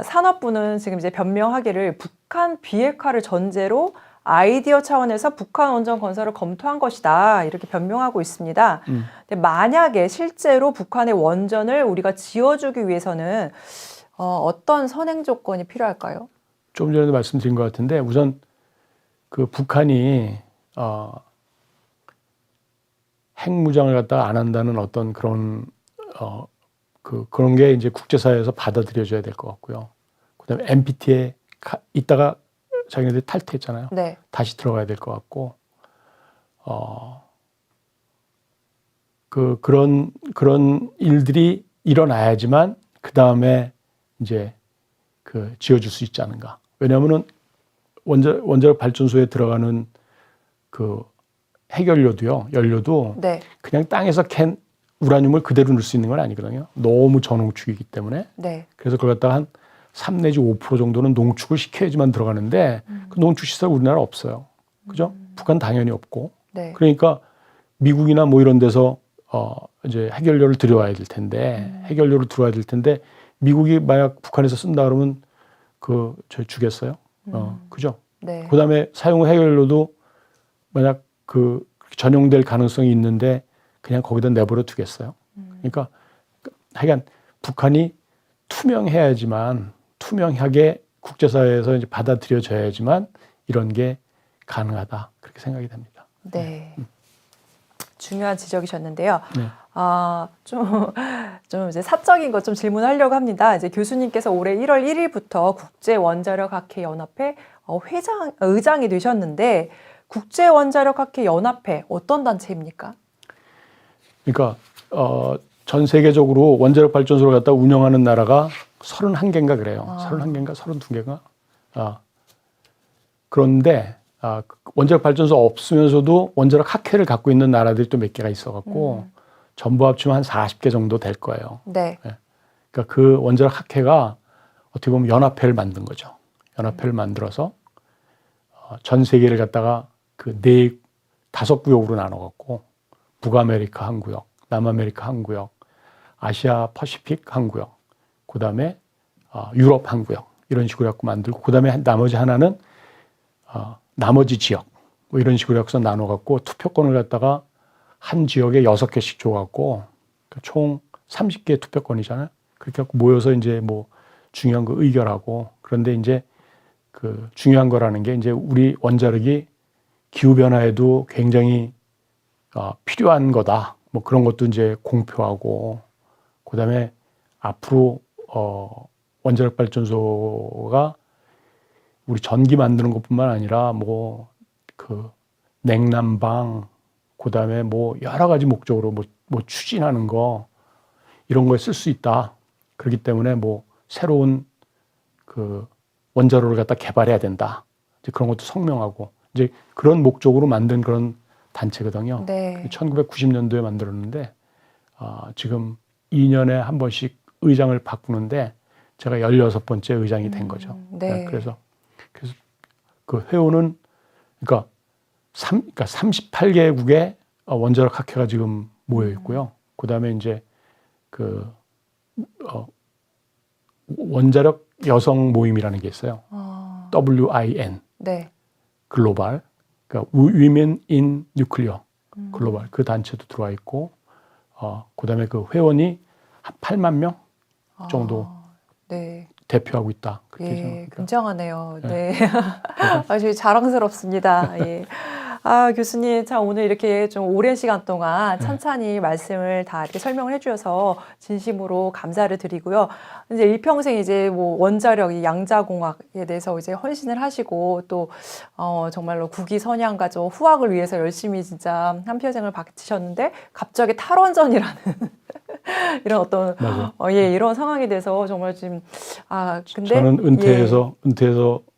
산업부는 지금 이제 변명하기를 북한 비핵화를 전제로 아이디어 차원에서 북한 원전 건설을 검토한 것이다. 이렇게 변명하고 있습니다. 근데 만약에 실제로 북한의 원전을 우리가 지어주기 위해서는 어떤 선행 조건이 필요할까요? 좀 전에도 말씀드린 것 같은데 우선 북한이 핵무장을 갖다가 안 한다는 어떤 그런 게 이제 국제사회에서 받아들여져야 될 것 같고요. 그다음에 NPT에 있다가 자기네들이 탈퇴했잖아요. 네. 다시 들어가야 될 것 같고, 그런 일들이 일어나야지만 그 다음에 이제 지어줄 수 있지 않은가. 왜냐하면은 원자력 발전소에 들어가는 해결료도요, 연료도 네. 그냥 땅에서 캔 우라늄을 그대로 넣을 수 있는 건 아니거든요. 너무 저농축이기 때문에. 네. 그래서 그걸 갖다가 한 3 내지 5% 정도는 농축을 시켜야지만 들어가는데 그 농축 시설 우리나라 없어요. 그죠? 북한 당연히 없고. 네. 그러니까 미국이나 뭐 이런 데서 이제 해결료를 들여와야 될 텐데 해결료를 들어와야 될 텐데 미국이 만약 북한에서 쓴다 그러면 저희 주겠어요? 그죠? 네. 그다음에 사용 해결료도 만약 전용될 가능성이 있는데 그냥 거기다 내버려 두겠어요. 그러니까 하여간 북한이 투명하게 국제사회에서 이제 받아들여져야지만 이런 게 가능하다 그렇게 생각이 됩니다. 네. 중요한 지적이셨는데요. 네. 좀 이제 사적인 것 좀 질문하려고 합니다. 이제 교수님께서 올해 1월 1일부터 국제원자력학회 연합회 의장이 되셨는데 국제원자력학회 연합회 어떤 단체입니까? 그러니까 전 세계적으로 원자력 발전소를 갖다 운영하는 나라가 31개인가 그래요. 31개인가 32개인가. 그런데 원자력 발전소 없으면서도 원자력 학회를 갖고 있는 나라들이 또 몇 개가 있어갖고 전부 합치면 한 40개 정도 될 거예요. 네. 그러니까 그 원자력 학회가 어떻게 보면 연합회를 만든 거죠. 연합회를 만들어서 전 세계를 갖다가 다섯 구역으로 나눠갖고 북아메리카 한 구역, 남아메리카 한 구역, 아시아 퍼시픽 한 구역, 그 다음에 유럽 한 구역 이런 식으로 갖고 만들고 그 다음에 나머지 하나는 나머지 지역 뭐 이런 식으로 해서 나눠갖고 투표권을 갖다가 한 지역에 6개씩 줘갖고 총 30개의 투표권이잖아요. 그렇게 갖고 모여서 이제 뭐 중요한 거 의결하고 그런데 이제 중요한 거라는 게 이제 우리 원자력이 기후 변화에도 굉장히 필요한 거다. 뭐 그런 것도 이제 공표하고 그다음에 앞으로 원자력 발전소가 우리 전기 만드는 것뿐만 아니라 뭐 냉난방 그다음에 뭐 여러 가지 목적으로 뭐 추진하는 거 이런 거에 쓸 수 있다. 그렇기 때문에 뭐 새로운 원자로를 갖다 개발해야 된다. 이제 그런 것도 성명하고 이제 그런 목적으로 만든 그런 단체거든요. 네. 1990년도에 만들었는데 지금 2년에 한 번씩 의장을 바꾸는데 제가 16번째 의장이 된 거죠. 네. 그래서 그 회원은 그러니까 38개국의 원자력 학회가 지금 모여 있고요. 그다음에 이제 원자력 여성 모임이라는 게 있어요. WIN. 네. 글로벌. 그러니까 Women in Nuclear 글로벌. 그 단체도 들어와 있고 그다음에 그 회원이 한 8만 명 정도 네. 대표하고 있다. 그렇게 예, 생각합니다. 굉장하네요. 네. 아주 자랑스럽습니다. 예. 교수님, 참 오늘 이렇게 좀 오랜 시간 동안 찬찬히 말씀을 다 이렇게 설명을 해주셔서 진심으로 감사를 드리고요. 이제 일평생 이제 뭐 원자력, 이 양자공학에 대해서 이제 헌신을 하시고 또 정말로 국위 선양과 좀 후학을 위해서 열심히 진짜 한평생을 바치셨는데 갑자기 탈원전이라는 이런 어떤 이런 상황에 대해서 정말 지금 근데 저는 은퇴해서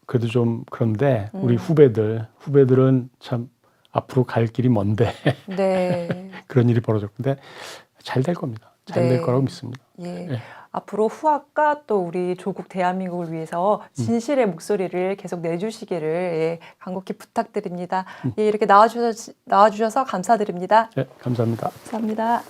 그래도 좀 그런데 우리 후배들은 참 앞으로 갈 길이 먼데 네. 그런 일이 벌어졌는데 잘 될 겁니다. 잘 될 거라고 믿습니다. 예. 예. 앞으로 후학과 또 우리 조국 대한민국을 위해서 진실의 목소리를 계속 내주시기를 간곡히 부탁드립니다. 예, 이렇게 나와주셔서 감사드립니다. 네, 감사합니다. 감사합니다.